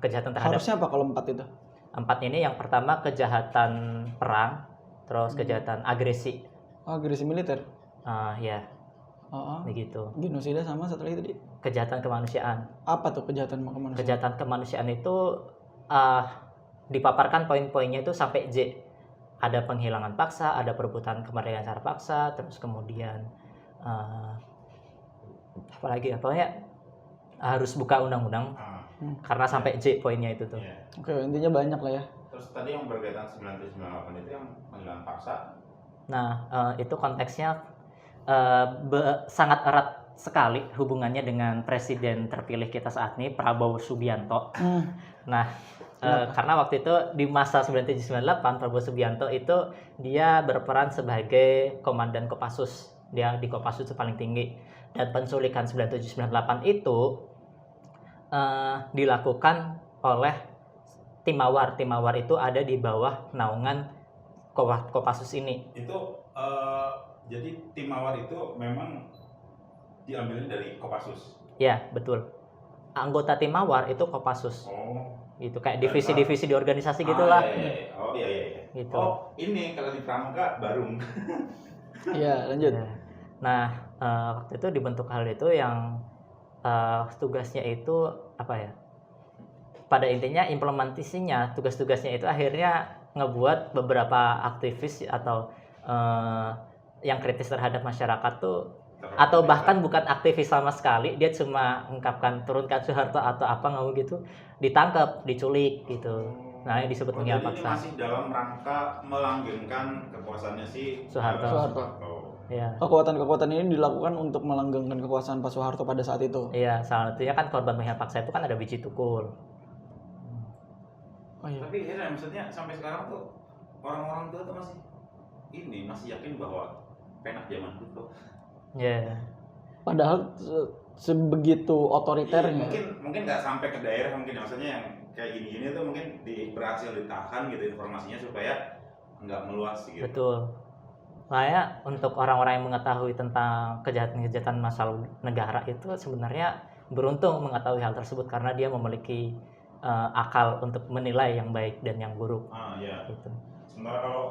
kejahatan terhadap. Harusnya apa kalau 4 itu? 4 ini yang pertama kejahatan perang, terus kejahatan agresi. Oh, agresi militer. Ya, Oh, begitu. genosida sama satu lagi tadi. Kejahatan kemanusiaan. Apa tuh kejahatan kemanusiaan? Kejahatan kemanusiaan itu dipaparkan poin-poinnya itu sampai J. Ada penghilangan paksa, ada perebutan kemerdekaan secara paksa, terus kemudian apalagi pokoknya harus buka undang-undang karena sampai J poinnya itu tuh. Yeah. Oke, intinya banyak lah ya. Terus tadi yang berkaitan 9798 itu yang penghilangan paksa. Nah, itu konteksnya sangat erat sekali hubungannya dengan presiden terpilih kita saat ini, Prabowo Subianto. Nah, karena waktu itu di masa 9798 Prabowo Subianto itu dia berperan sebagai komandan Kopassus. Dia di Kopassus itu paling tinggi. Dan penculikan 9798 itu dilakukan oleh tim Mawar. Tim Mawar itu ada di bawah naungan Kopassus ini. Itu jadi tim Mawar itu memang diambilnya dari Kopassus. Ya, betul. Anggota tim Mawar itu Kopassus. Oh. Itu kayak divisi-divisi di organisasi gitulah. Iya. Oh iya. Gitu. Oh, ini kalau di Pramuka Barung. Iya, lanjut. Nah, waktu itu dibentuk hal itu yang tugasnya itu apa ya? Pada intinya implementasinya, tugas-tugasnya itu akhirnya ngebuat beberapa aktivis atau yang kritis terhadap masyarakat tuh, atau bahkan bukan aktivis sama sekali, dia cuma mengungkapkan turunkan Soeharto atau apa ngomong gitu, ditangkap, diculik gitu. Nah, ini disebut penghilangan paksa. Jadi masih dalam rangka melanggengkan kekuasaannya si Soeharto. Ya. Kekuatan-kekuatan ini dilakukan untuk melanggengkan kekuasaan Pak Soeharto pada saat itu. Iya, salah satunya kan korban penghilangan paksa itu kan ada Biji Tukul. Oh iya. Tapi ya, maksudnya sampai sekarang tuh orang-orang tua tuh masih yakin bahwa penak zaman dulu. Ya. Padahal sebegitu otoriternya. Mungkin nggak sampai ke daerah, mungkin maksudnya yang kayak gini-gini tuh mungkin berhasil ditahan gitu informasinya supaya nggak meluas gitu. Betul. Makanya untuk orang-orang yang mengetahui tentang kejahatan-kejahatan masalah negara itu sebenarnya beruntung mengetahui hal tersebut karena dia memiliki akal untuk menilai yang baik dan yang buruk. Iya. Gitu. Sementara kalau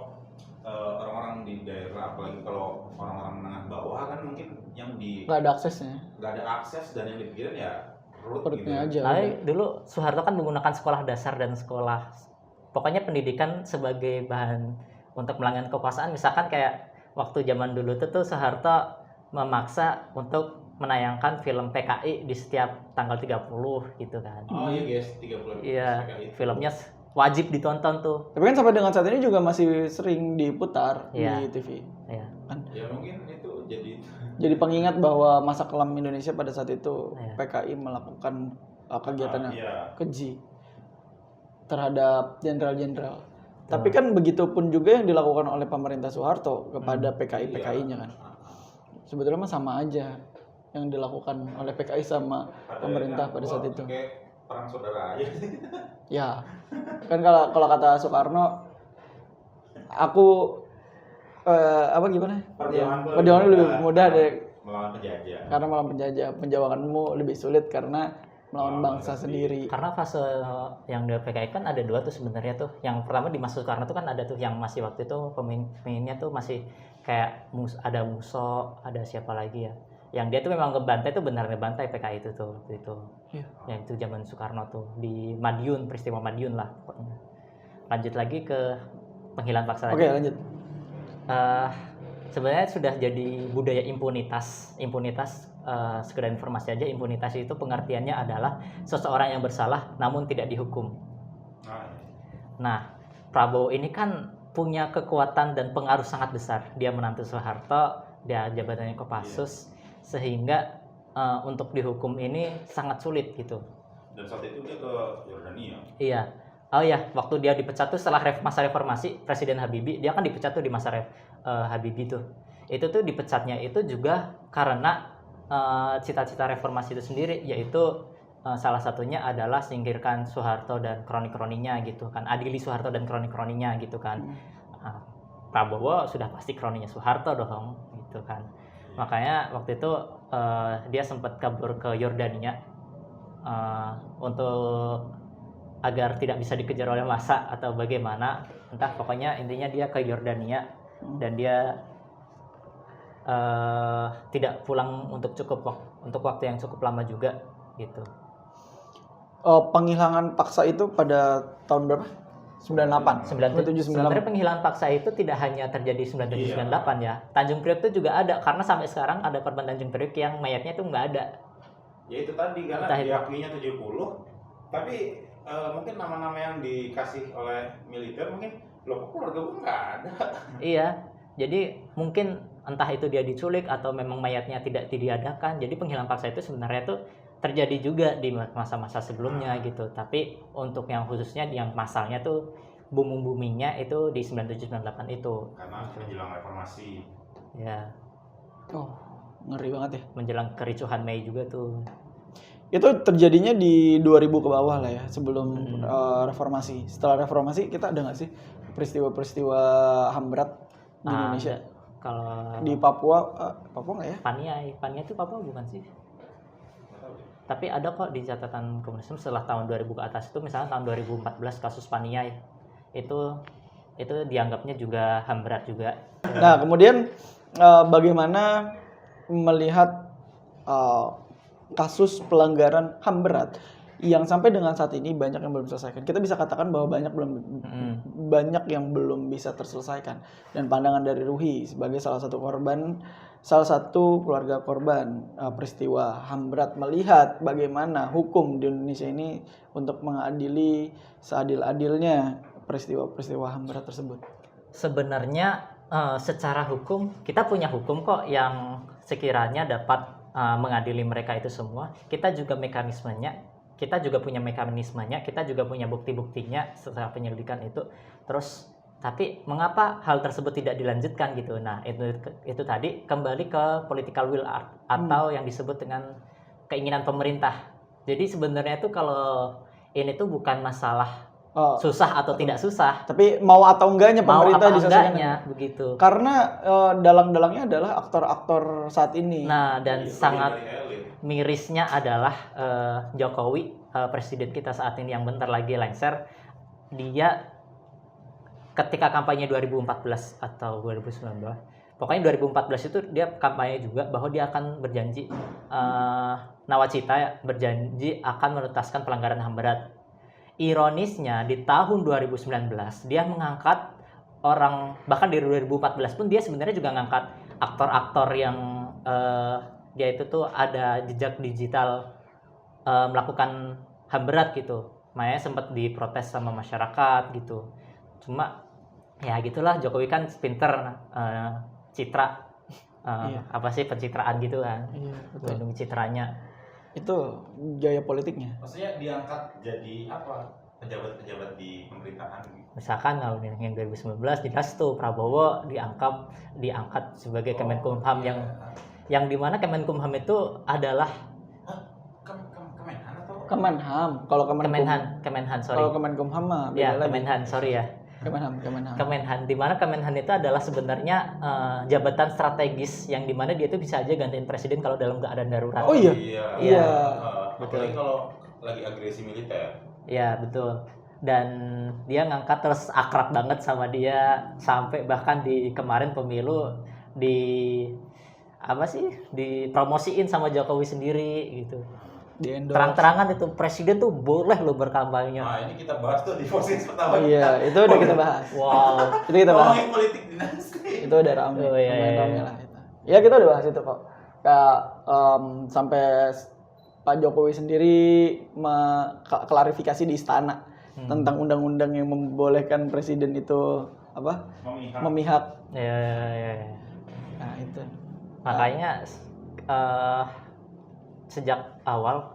orang-orang di daerah, apalagi kalau orang-orang menengah bawah kan mungkin yang nggak ada aksesnya. Nggak ada akses dan yang dipikirin ya perutnya gitu. aja. Tapi dulu Soeharto kan menggunakan sekolah dasar dan sekolah, pokoknya pendidikan sebagai bahan untuk melanggar kekuasaan. Misalkan kayak waktu zaman dulu tuh Soeharto memaksa untuk menayangkan film PKI di setiap tanggal 30 gitu kan. Oh iya guys, 30 Iya, PKI itu. filmnya wajib ditonton tuh. Tapi kan sampai dengan saat ini juga masih sering diputar Iya. di TV. Iya. Ya mungkin itu Jadi pengingat bahwa masa kelam Indonesia pada saat itu Iya. PKI melakukan kegiatan yang iya. keji terhadap jenderal-jenderal. Tapi kan begitu pun juga yang dilakukan oleh pemerintah Soeharto kepada PKI-PKI-nya kan. Sebetulnya mah sama aja yang dilakukan oleh PKI sama pemerintah pada saat itu. Kayak perang saudara aja. Ya, kan kalau kata Soekarno, aku gimana? Perjuangan lebih mudah melawan penjajah. karena melawan penjajah. Penjawabanmu lebih sulit karena melawan bangsa sendiri. Karena fase yang di PKI kan ada 2 tuh sebenarnya tuh. Yang pertama di masa Soekarno tuh kan ada tuh yang masih waktu itu pemimpinnya tuh masih kayak ada Musso, ada siapa lagi ya. Yang dia tuh memang ngebantai tuh benar ngebantai PKI itu tuh waktu itu. Iya. Yang itu zaman Soekarno tuh di Madiun, peristiwa Madiun lah pokoknya. Lanjut lagi ke penghilangan paksa Oke, lanjut. Sebenarnya sudah jadi budaya impunitas. Sekedar informasi aja, impunitas itu pengertiannya adalah seseorang yang bersalah namun tidak dihukum. Nah, Prabowo ini kan punya kekuatan dan pengaruh sangat besar. Dia menantu Soeharto, dia jabatannya Kopassus, sehingga untuk dihukum ini sangat sulit gitu. Dan saat itu dia ke Yordania. Iya. Oh ya, waktu dia dipecat tuh setelah masa reformasi Presiden Habibie, dia kan dipecat tuh di masa Habibie tuh. Itu tuh dipecatnya itu juga karena cita-cita reformasi itu sendiri, yaitu salah satunya adalah singkirkan Soeharto dan kroni-kroninya gitu kan, adili Soeharto dan kroni-kroninya gitu kan. Prabowo sudah pasti kroninya Soeharto dong gitu kan. Makanya waktu itu dia sempat kabur ke Yordania untuk agar tidak bisa dikejar oleh massa atau bagaimana, entah, pokoknya intinya dia ke Yordania dan dia tidak pulang untuk waktu yang cukup lama juga gitu. Penghilangan paksa itu pada tahun berapa? 97, 98. Sebenarnya penghilangan paksa itu tidak hanya terjadi 97, 98 ya. Tanjung Priok itu juga ada, karena sampai sekarang ada korban Tanjung Priok yang mayatnya itu nggak ada. Ya itu tadi karena diakuinya 70, tapi mungkin nama-nama yang dikasih oleh militer mungkin loh keluarga gue nggak ada. Iya, jadi mungkin entah itu dia diculik atau memang mayatnya tidak diadakan. Jadi penghilangan paksa itu sebenarnya tuh terjadi juga di masa-masa sebelumnya gitu. Tapi untuk yang khususnya yang masalnya tuh booming-boomingnya itu di 97-98 itu. Karena menjelang reformasi. Ya. Oh, ngeri banget ya. Menjelang kericuhan Mei juga tuh. Itu terjadinya di 2000 ke bawah lah ya, sebelum reformasi. Setelah reformasi kita ada nggak sih peristiwa-peristiwa HAM berat di Indonesia? Kalau di Papua nggak ya? Paniai itu Papua bukan sih? Tapi ada kok di catatan komunisme setelah tahun 2000 ke atas itu, misalnya tahun 2014 kasus Paniai itu dianggapnya juga HAM berat juga. Nah, kemudian bagaimana melihat kasus pelanggaran HAM berat yang sampai dengan saat ini banyak yang belum diselesaikan. Kita bisa katakan bahwa banyak yang belum bisa terselesaikan. Dan pandangan dari Ruhi sebagai salah satu keluarga korban peristiwa HAM berat melihat bagaimana hukum di Indonesia ini untuk mengadili seadil-adilnya peristiwa-peristiwa HAM berat tersebut. Sebenarnya secara hukum kita punya hukum kok yang sekiranya dapat mengadili mereka itu semua. Kita juga punya mekanismenya, kita juga punya bukti-buktinya setelah penyelidikan itu. Terus tapi mengapa hal tersebut tidak dilanjutkan gitu? Nah, itu tadi kembali ke political will atau yang disebut dengan keinginan pemerintah. Jadi sebenarnya itu kalau ini tuh bukan masalah susah atau tidak susah, tapi mau atau enggaknya pemerintah diselesaikan begitu. Karena dalang-dalangnya adalah aktor-aktor saat ini. Nah, dan sangat mirisnya adalah Jokowi, presiden kita saat ini yang bentar lagi lengser, dia ketika kampanye 2014 atau 2019, pokoknya 2014 itu dia kampanye juga bahwa dia akan berjanji, nawacita berjanji akan menuntaskan pelanggaran HAM berat. Ironisnya di tahun 2019 dia mengangkat orang, bahkan di 2014 pun dia sebenarnya juga ngangkat aktor-aktor yang dia itu tuh ada jejak digital melakukan HAM berat gitu. Makanya sempat diprotes sama masyarakat gitu. Cuma ya gitulah, Jokowi kan pinter citra Iya. apa sih, pencitraan gitu kan, Iya, betul. melindungi citranya. Itu gaya politiknya. Maksudnya diangkat jadi apa? Pejabat-pejabat di pemerintahan. Misalkan kalau yang 2019 jelas tuh Prabowo diangkat sebagai Kemenkumham yang dimana Kemenkumham itu adalah Kemenhan atau Kemenham. Kalau Kemenhan, sorry. Kalau Kemenkumham mah Ya, beda lagi. Kemenhan, sorry ya. Kemenham. Kemenhan, di mana Kemenhan itu adalah sebenarnya jabatan strategis yang dimana dia itu bisa aja gantiin presiden kalau dalam keadaan darurat. Oh iya. Iya. Apalagi kalau lagi agresi militer. Ya, betul. Dan dia ngangkat terus akrab banget sama dia, sampai bahkan di kemarin pemilu dipromosiin sama Jokowi sendiri gitu. Di endorse. Terang-terangan itu presiden tuh boleh lo berkampanye. Nah, ini kita bahas tuh di posisi pertama. Iya, itu udah kita bahas. Wow. Itu kita bahas. Ngomongin politik dinasti. Itu udah rame. Oh, iya, Lumayan iya. rame lah itu. Ya kita udah bahas itu kok. Kayak sampai Pak Jokowi sendiri klarifikasi di istana tentang undang-undang yang membolehkan presiden itu apa? Memihak. Ya. Nah, itu. Makanya sejak awal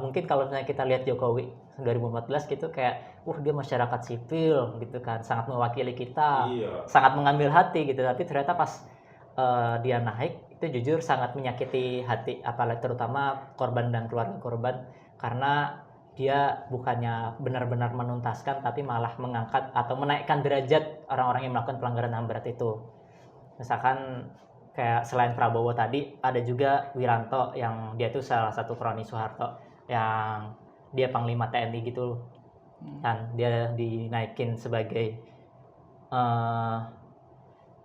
mungkin kalau misalnya kita lihat Jokowi 2014 gitu kayak dia masyarakat sipil gitu kan, sangat mewakili kita, Iya. sangat mengambil hati gitu, tapi ternyata pas dia naik itu jujur sangat menyakiti hati, apalagi terutama korban dan keluarga korban, karena dia bukannya benar-benar menuntaskan tapi malah mengangkat atau menaikkan derajat orang-orang yang melakukan pelanggaran HAM berat itu. Misalkan kayak selain Prabowo tadi ada juga Wiranto yang dia tuh salah satu kroni Soeharto yang dia Panglima TNI gitu kan, dia dinaikin sebagai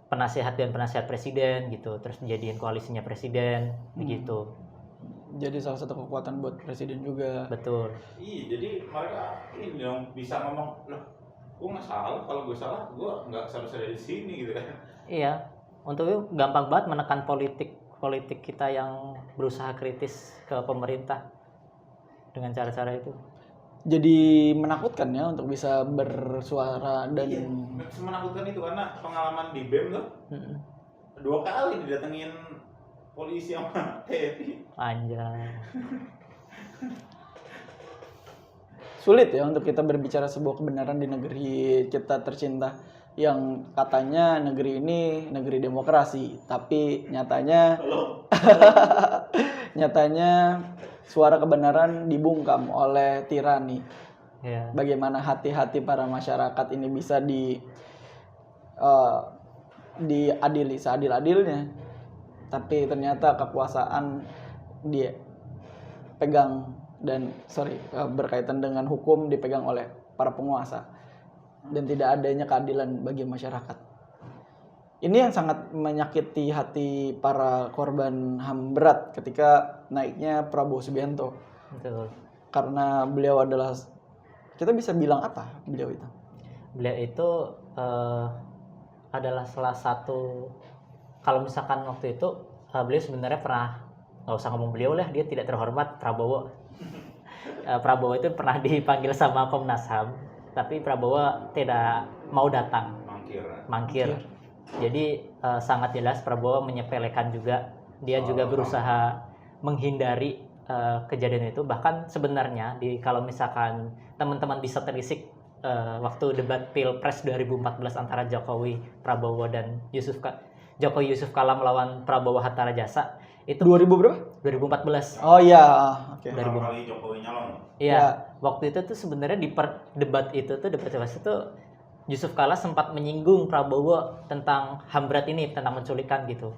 penasihat dan penasihat presiden gitu, terus dijadiin koalisinya presiden begitu. Jadi salah satu kekuatan buat presiden juga. Betul. Iya, jadi mereka ini dong bisa ngomong, loh, gue nggak salah, kalau gue salah, gue nggak seharusnya ada di sini gitu kan. Iya, untuk itu gampang banget menekan politik kita yang berusaha kritis ke pemerintah dengan cara-cara itu. Jadi menakutkan ya untuk bisa bersuara dan Iya, semenakutkan itu karena pengalaman di BEM tuh 2 kali didatengin polisi sama TNI. Anjay. sulit ya untuk kita berbicara sebuah kebenaran di negeri kita tercinta yang katanya negeri ini negeri demokrasi, tapi nyatanya nyatanya suara kebenaran dibungkam oleh tirani. Ya. Bagaimana hati-hati para masyarakat ini bisa diadili seadil-adilnya, tapi ternyata kekuasaan dia pegang berkaitan dengan hukum dipegang oleh para penguasa dan tidak adanya keadilan bagi masyarakat. Ini yang sangat menyakiti hati para korban HAM berat ketika naiknya Prabowo Subianto. Betul. Karena beliau adalah, kita bisa bilang apa beliau itu? Beliau itu adalah salah satu, kalau misalkan waktu itu beliau sebenarnya pernah, nggak usah ngomong beliau lah, dia tidak terhormat, Prabowo. Prabowo itu pernah dipanggil sama Komnas HAM, tapi Prabowo tidak mau datang, mangkir. Jadi sangat jelas Prabowo menyepelekan juga, dia juga berusaha menghindari kejadian itu. Bahkan sebenarnya kalau misalkan teman-teman bisa terisik waktu debat Pilpres 2014 antara Jokowi, Prabowo dan Jokowi Yusuf Kala melawan Prabowo Hatta Rajasa itu 2000 berapa? 2014. Oh iya, oke. Kali Jokowi nyalon. Iya, waktu itu tuh sebenarnya di debat Pilpres itu Yusuf Kala sempat menyinggung Prabowo tentang HAM berat ini, tentang menculikan gitu.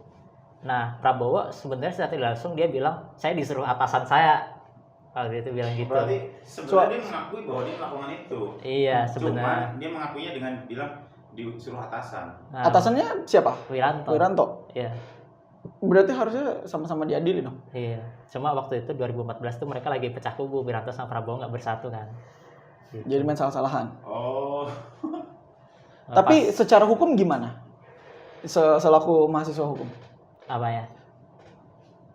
Nah, Prabowo sebenarnya secara tidak langsung dia bilang, saya disuruh atasan saya. Kalau dia itu bilang gitu. Berarti sebenarnya dia mengakui bahwa dia melakukan itu. Iya, sebenarnya. Cuman dia mengakuinya dengan bilang disuruh atasan. Nah, Atasannya siapa? Wiranto. Iya. Berarti harusnya sama-sama diadili dong. Iya. Cuma waktu itu 2014 tuh mereka lagi pecah kubu, Wiranto sama Prabowo nggak bersatu kan. Gitu. Jadi main salah-salahan. Oh. Tapi secara hukum gimana? Selaku mahasiswa hukum, Apa ya?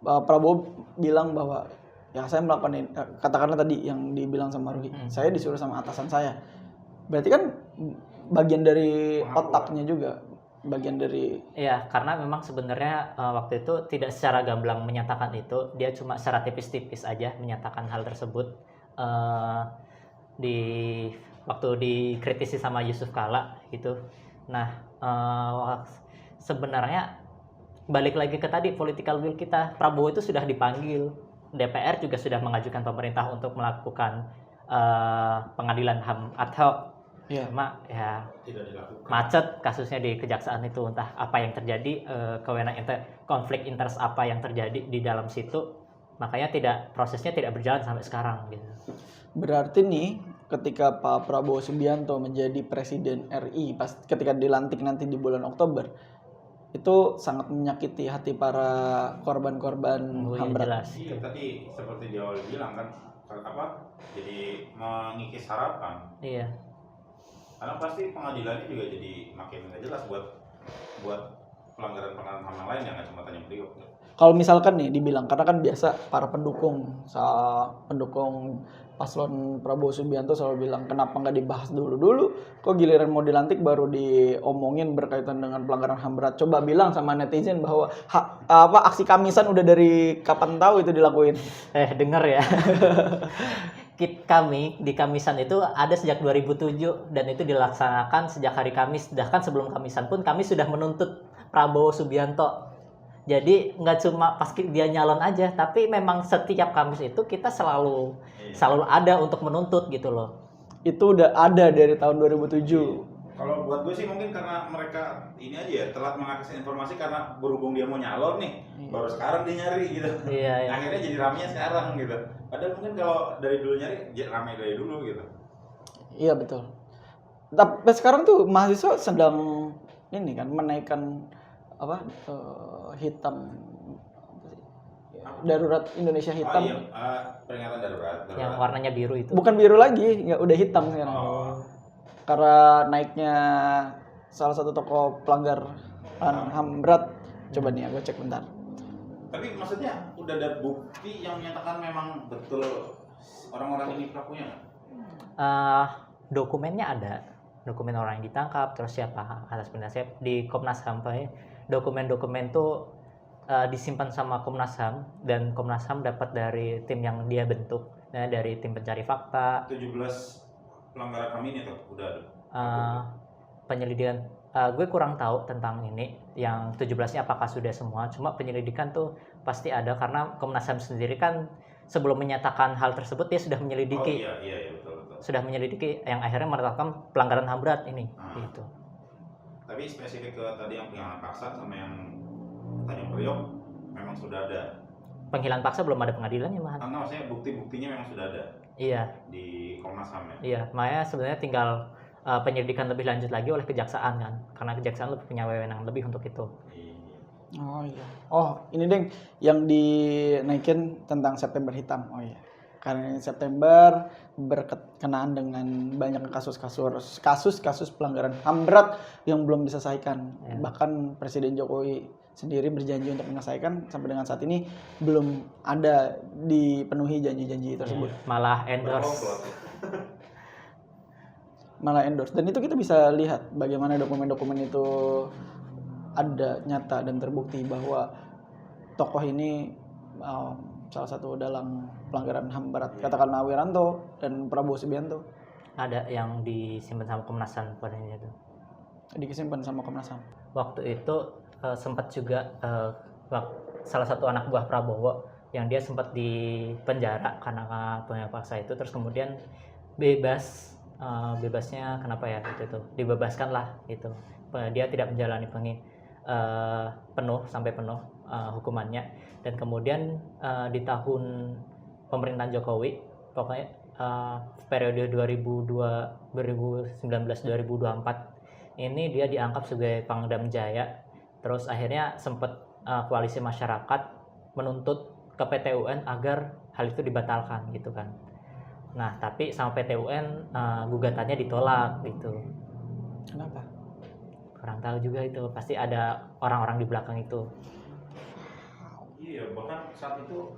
Prabowo bilang bahwa ya saya melakukan ini, katakanlah tadi yang dibilang sama Ruhi, saya disuruh sama atasan saya. Berarti kan bagian dari otaknya juga, bagian dari. Iya, karena memang sebenarnya waktu itu tidak secara gamblang menyatakan itu, dia cuma secara tipis-tipis aja menyatakan hal tersebut. Di waktu dikritisi sama Yusuf Kala gitu. Nah, sebenarnya balik lagi ke tadi political will kita, Prabowo itu sudah dipanggil, DPR juga sudah mengajukan pemerintah untuk melakukan pengadilan HAM ad hoc. Iya. Cuma ya Tidak dilakukan. macet kasusnya di kejaksaan itu, entah apa yang terjadi, konflik interest apa yang terjadi di dalam situ, makanya prosesnya tidak berjalan sampai sekarang gitu. Berarti nih ketika Pak Prabowo Subianto menjadi presiden RI ketika dilantik nanti di bulan Oktober, itu sangat menyakiti hati para korban-korban Oh, HAM iya, berat. jelas. Iya, tadi seperti di awal bilang kan jadi mengikis harapan. Iya. Karena pasti pengadilannya juga jadi makin nggak jelas buat pelanggaran HAM yang lain yang nggak cuma Tanjung Priok. Kalau misalkan nih dibilang, karena kan biasa para pendukung paslon Prabowo Subianto selalu bilang kenapa nggak dibahas dulu, kok giliran mau dilantik baru diomongin berkaitan dengan pelanggaran HAM berat. Coba bilang sama netizen bahwa aksi Kamisan udah dari kapan tahu itu dilakuin. Denger ya. Kami di Kamisan itu ada sejak 2007 dan itu dilaksanakan sejak hari Kamis. Bahkan sebelum Kamisan pun kami sudah menuntut Prabowo Subianto. Jadi nggak cuma pas dia nyalon aja, tapi memang setiap Kamis itu kita selalu ada untuk menuntut gitu loh. Itu udah ada dari tahun 2007. Kalau buat gue sih mungkin karena mereka ini aja ya telat mengakses informasi karena berhubung dia mau nyalon nih, baru sekarang dia nyari gitu. Iya. Akhirnya jadi ramenya sekarang gitu. Padahal mungkin kalau dari dulu nyari, ramai dari dulu gitu. Iya betul. Tapi sekarang tuh mahasiswa sedang ini kan menaikkan hitam darurat Indonesia hitam. Peringatan darurat. Yang warnanya biru itu. Bukan biru lagi, ya udah hitam sekarang. Karena naiknya salah satu tokoh pelanggar HAM berat. Coba nih, gue cek bentar. Tapi maksudnya udah ada bukti yang menyatakan memang betul orang-orang ini pelakunya nggak? Dokumennya ada, dokumen orang yang ditangkap, terus siapa atas perintah di Komnas HAM. Dokumen-dokumen tuh disimpan sama Komnas HAM dan Komnas HAM dapat dari tim yang dia bentuk, dari tim pencari fakta. 17 pelanggaran HAM ini tuh udah ada. Penyelidikan, gue kurang tahu tentang ini. Yang 17-nya apakah sudah semua? Cuma penyelidikan tuh pasti ada karena Komnas HAM sendiri kan sebelum menyatakan hal tersebut dia sudah menyelidiki. Iya betul. Sudah menyelidiki yang akhirnya menetapkan pelanggaran HAM berat ini. Gitu. Tapi spesifik ke tadi yang penghilangan paksa sama yang Tanjung Priok memang sudah ada. Penghilangan paksa belum ada pengadilannya, Mahan. Karena maksudnya bukti-buktinya memang sudah ada. Iya. Di Komnas HAM ya. Iya, makanya sebenarnya tinggal penyelidikan lebih lanjut lagi oleh kejaksaan kan, karena kejaksaan lebih punya wewenang lebih untuk itu. Oh iya. Oh ini deng yang dinaikin tentang September Hitam. Oh iya. Karena September berkenaan dengan banyak kasus pelanggaran HAM berat yang belum diselesaikan. Ya. Bahkan Presiden Jokowi sendiri berjanji untuk menyelesaikan, sampai dengan saat ini belum ada dipenuhi janji-janji tersebut. Malah endorse. Dan itu kita bisa lihat bagaimana dokumen-dokumen itu ada nyata dan terbukti bahwa tokoh ini salah satu dalam pelanggaran HAM berat, katakanlah Wiranto dan Prabowo Subianto. Ada yang disimpan sama Komnas HAM pada itu. Disimpan sama Komnas HAM. Waktu itu sempat juga salah satu anak buah Prabowo yang dia sempat di penjara karena penghilangan paksa itu, terus kemudian bebasnya kenapa ya itu dibebaskan lah gitu. Dia tidak menjalani sampai penuh hukumannya, dan kemudian di tahun pemerintahan Jokowi pokoknya periode 2019-2024 ini dia diangkat sebagai Pangdam Jaya, terus akhirnya sempat koalisi masyarakat menuntut ke PT UN agar hal itu dibatalkan gitu kan. Nah tapi sama PT UN gugatannya ditolak gitu. Kenapa? kurang tahu juga itu, pasti ada orang-orang di belakang itu. Iya, bahkan saat itu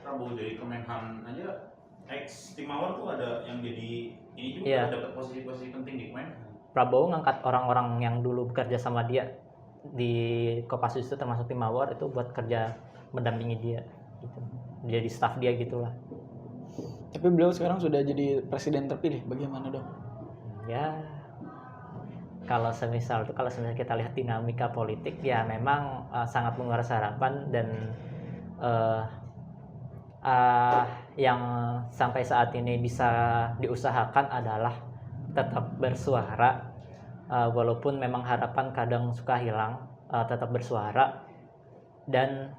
Prabowo jadi Kemenhan aja, ex Tim Mawar tuh ada yang jadi ini juga Iya. dapat posisi-posisi penting di Kemenhan. Prabowo ngangkat orang-orang yang dulu bekerja sama dia di Kopassus itu termasuk Tim Mawar itu buat kerja mendampingi dia gitu. Jadi staff dia gitulah. Tapi beliau sekarang sudah jadi presiden terpilih, bagaimana dong? Ya kalau semisal kita lihat dinamika politik ya memang sangat menguras harapan dan yang sampai saat ini bisa diusahakan adalah tetap bersuara, walaupun memang harapan kadang suka hilang, tetap bersuara dan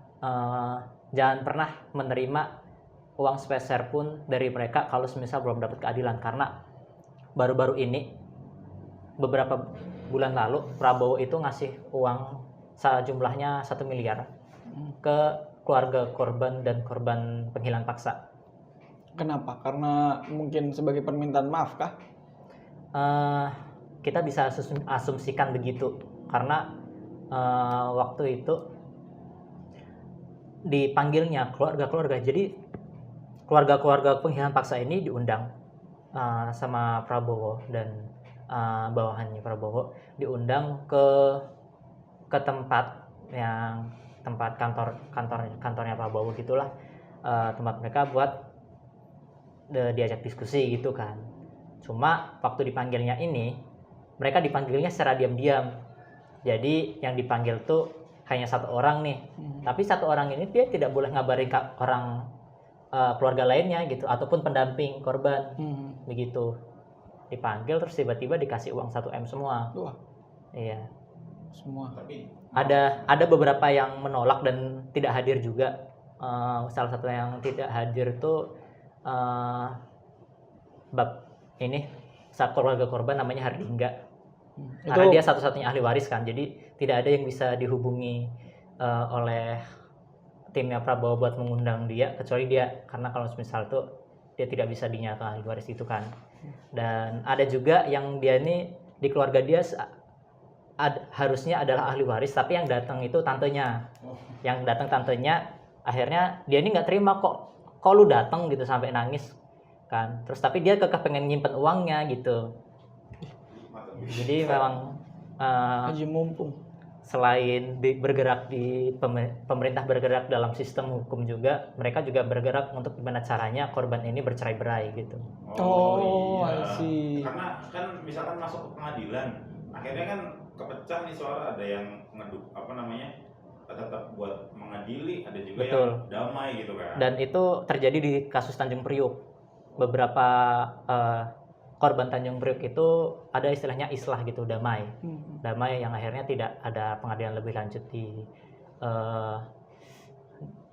jangan pernah menerima uang sepeser pun dari mereka kalau semisal belum dapat keadilan, karena baru-baru ini beberapa bulan lalu Prabowo itu ngasih uang jumlahnya 1 miliar ke keluarga korban dan korban penghilangan paksa. Kenapa? Karena mungkin sebagai permintaan maaf kah? Kita bisa asumsikan begitu karena waktu itu dipanggilnya keluarga-keluarga, jadi keluarga-keluarga penghilangan paksa ini diundang sama Prabowo dan bawahannya Prabowo diundang ke tempat kantornya Prabowo gitulah, tempat mereka buat diajak diskusi gitu kan. Cuma waktu dipanggilnya ini mereka dipanggilnya secara diam-diam, jadi yang dipanggil tuh hanya 1 orang nih, tapi 1 orang ini dia tidak boleh ngabarin ke orang keluarga lainnya gitu ataupun pendamping korban begitu. Dipanggil terus tiba-tiba dikasih uang 1 M semua. Wah, Iya. semua. Tapi Ada beberapa yang menolak dan tidak hadir juga. Salah satu yang tidak hadir tuh keluarga korban namanya Hardingga. Karena dia satu-satunya ahli waris kan, jadi tidak ada yang bisa dihubungi oleh timnya Prabowo buat mengundang dia kecuali dia, karena kalau misal tuh dia tidak bisa dinyatakan ahli waris itu kan. Dan ada juga yang dia ini di keluarga dia harusnya adalah ahli waris, tapi yang datang itu tantenya. Yang datang tantenya, akhirnya dia ini nggak terima, kok lu datang gitu sampai nangis kan. Terus tapi dia kekeh pengen nyimpen uangnya gitu. Jadi memang Haji mumpung. selain bergerak di pemerintah bergerak dalam sistem hukum juga, mereka juga bergerak untuk gimana caranya korban ini bercerai-berai gitu. I see. Karena kan misalkan masuk ke pengadilan, akhirnya kan kepecah nih suara, ada yang tetap buat mengadili, ada juga Betul. yang damai gitu kan. Dan itu terjadi di kasus Tanjung Priuk. Beberapa korban Tanjung Priuk itu ada istilahnya islah gitu, damai yang akhirnya tidak ada pengadilan lebih lanjut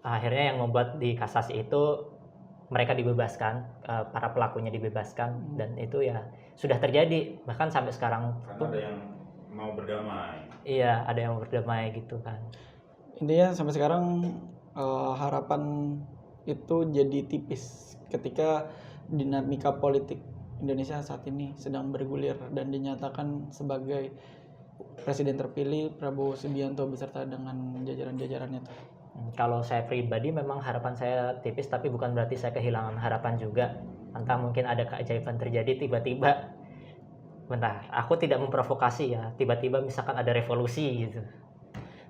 akhirnya yang membuat di kasasi itu mereka dibebaskan, para pelakunya dibebaskan, dan itu ya sudah terjadi bahkan sampai sekarang Karena ada yang mau berdamai. Iya, ada yang berdamai gitu kan. Intinya sampai sekarang harapan itu jadi tipis ketika dinamika politik Indonesia saat ini sedang bergulir dan dinyatakan sebagai presiden terpilih Prabowo Subianto beserta dengan jajaran-jajarannya tuh. Kalau saya pribadi memang harapan saya tipis, tapi bukan berarti saya kehilangan harapan juga. Entah mungkin ada keajaiban terjadi tiba-tiba. Bentar, aku tidak memprovokasi ya. Tiba-tiba misalkan ada revolusi gitu.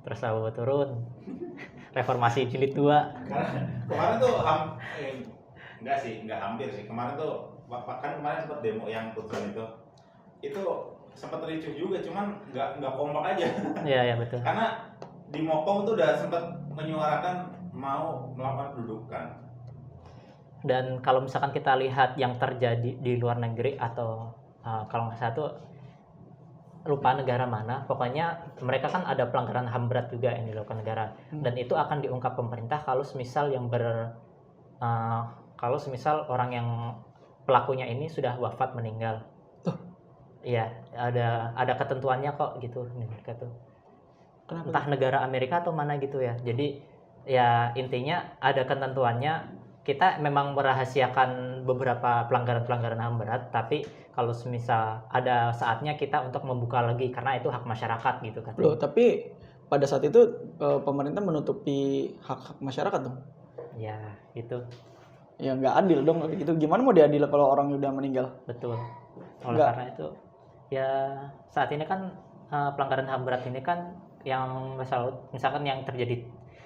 Terus Prabowo turun. Reformasi jilid 2. Kemarin tuh enggak hampir sih. Kemarin tuh kan kemarin sempat demo yang putusan itu sempat ricuh juga, cuman nggak kompak aja. Iya betul. Karena di Mokong tuh udah sempat menyuarakan mau melakukan pendudukan. Dan kalau misalkan kita lihat yang terjadi di luar negeri atau kalau nggak salah tuh lupa negara mana, pokoknya mereka kan ada pelanggaran HAM berat juga yang dilakukan negara, dan itu akan diungkap pemerintah kalau semisal orang yang pelakunya ini sudah wafat, meninggal. Iya, ada ketentuannya kok gitu mereka tuh. Entah negara Amerika atau mana gitu ya. Jadi ya intinya ada ketentuannya kita memang merahasiakan beberapa pelanggaran-pelanggaran HAM berat, tapi kalau semisal ada saatnya kita untuk membuka lagi karena itu hak masyarakat gitu kan. Loh, tapi pada saat itu pemerintah menutupi hak masyarakat dong. Ya, itu Ya nggak adil dong gitu. Gimana mau diadil kalau orang udah meninggal? betul. Oleh Nggak. karena itu ya saat ini kan pelanggaran HAM berat ini kan yang misalkan yang terjadi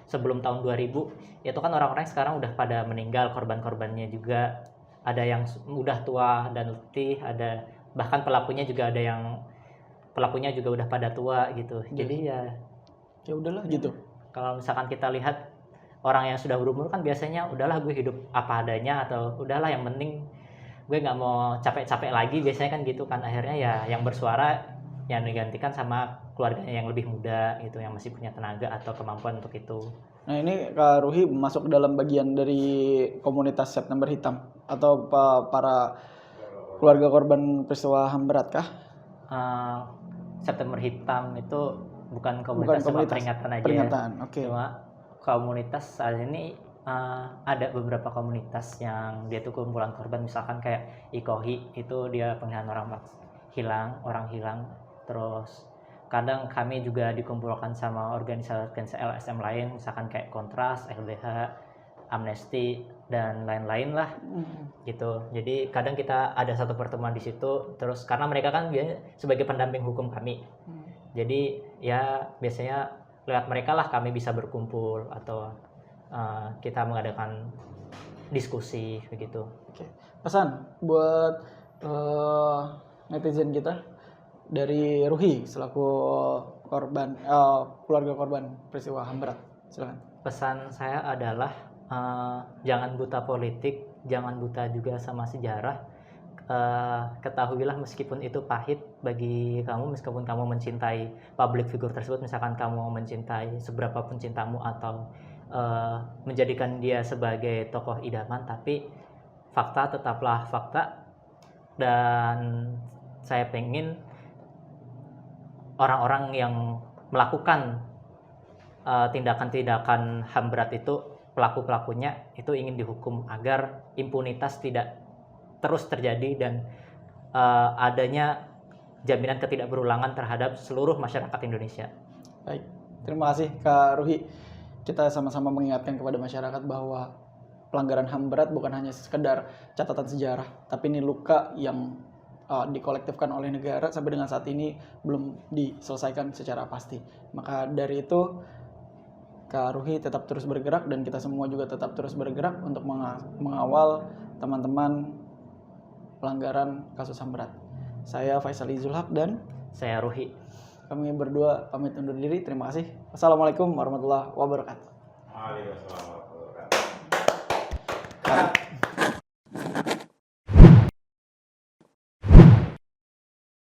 sebelum tahun 2000 itu kan orang-orang sekarang udah pada meninggal, korban-korbannya juga ada yang udah tua dan letih, ada bahkan pelakunya juga udah pada tua gitu. Jadi Ya udahlah gitu. kalau misalkan kita lihat orang yang sudah berumur kan biasanya udahlah gue hidup apa adanya, atau udahlah yang penting gue nggak mau capek-capek lagi, biasanya kan gitu kan. Akhirnya ya yang bersuara yang digantikan sama keluarganya yang lebih muda gitu, yang masih punya tenaga atau kemampuan untuk itu. Nah ini Kak Ruhi masuk ke dalam bagian dari komunitas September Hitam atau para keluarga korban peristiwa HAM berat kah? September Hitam itu bukan komunitas, cuma peringatan aja. Peringatan, oke. Cuma komunitas saat ini ada beberapa komunitas yang dia tuh kumpulan korban, misalkan kayak IKOHI itu dia pengalihan orang hilang. Terus kadang kami juga dikumpulkan sama organisasi LSM lain, misalkan kayak Kontras, LBH, Amnesty dan lain-lain lah gitu. Jadi kadang kita ada satu pertemuan di situ, terus karena mereka kan sebagai pendamping hukum kami, jadi ya biasanya lewat mereka lah kami bisa berkumpul atau kita mengadakan diskusi begitu. Oke. Pesan buat netizen kita dari Ruhi selaku korban keluarga korban peristiwa HAM berat, silakan. Pesan saya adalah jangan buta politik, jangan buta juga sama sejarah. Ketahuilah meskipun itu pahit bagi kamu, meskipun kamu mencintai public figure tersebut, misalkan kamu mencintai seberapapun cintamu atau menjadikan dia sebagai tokoh idaman, tapi fakta tetaplah fakta. Dan saya pengen orang-orang yang melakukan tindakan-tindakan HAM berat itu, pelaku-pelakunya itu ingin dihukum agar impunitas tidak terus terjadi dan adanya jaminan ketidakberulangan terhadap seluruh masyarakat Indonesia. Baik, terima kasih Kak Ruhi. Kita sama-sama mengingatkan kepada masyarakat bahwa pelanggaran HAM berat bukan hanya sekedar catatan sejarah, tapi ini luka yang dikolektifkan oleh negara sampai dengan saat ini belum diselesaikan secara pasti. Maka dari itu Kak Ruhi tetap terus bergerak dan kita semua juga tetap terus bergerak untuk mengawal teman-teman pelanggaran kasus HAM berat. Saya Faisal Izulhaq dan saya Ruhi. Kami berdua pamit undur diri. Terima kasih. Wassalamualaikum warahmatullahi wabarakatuh. Waalaikumsalam.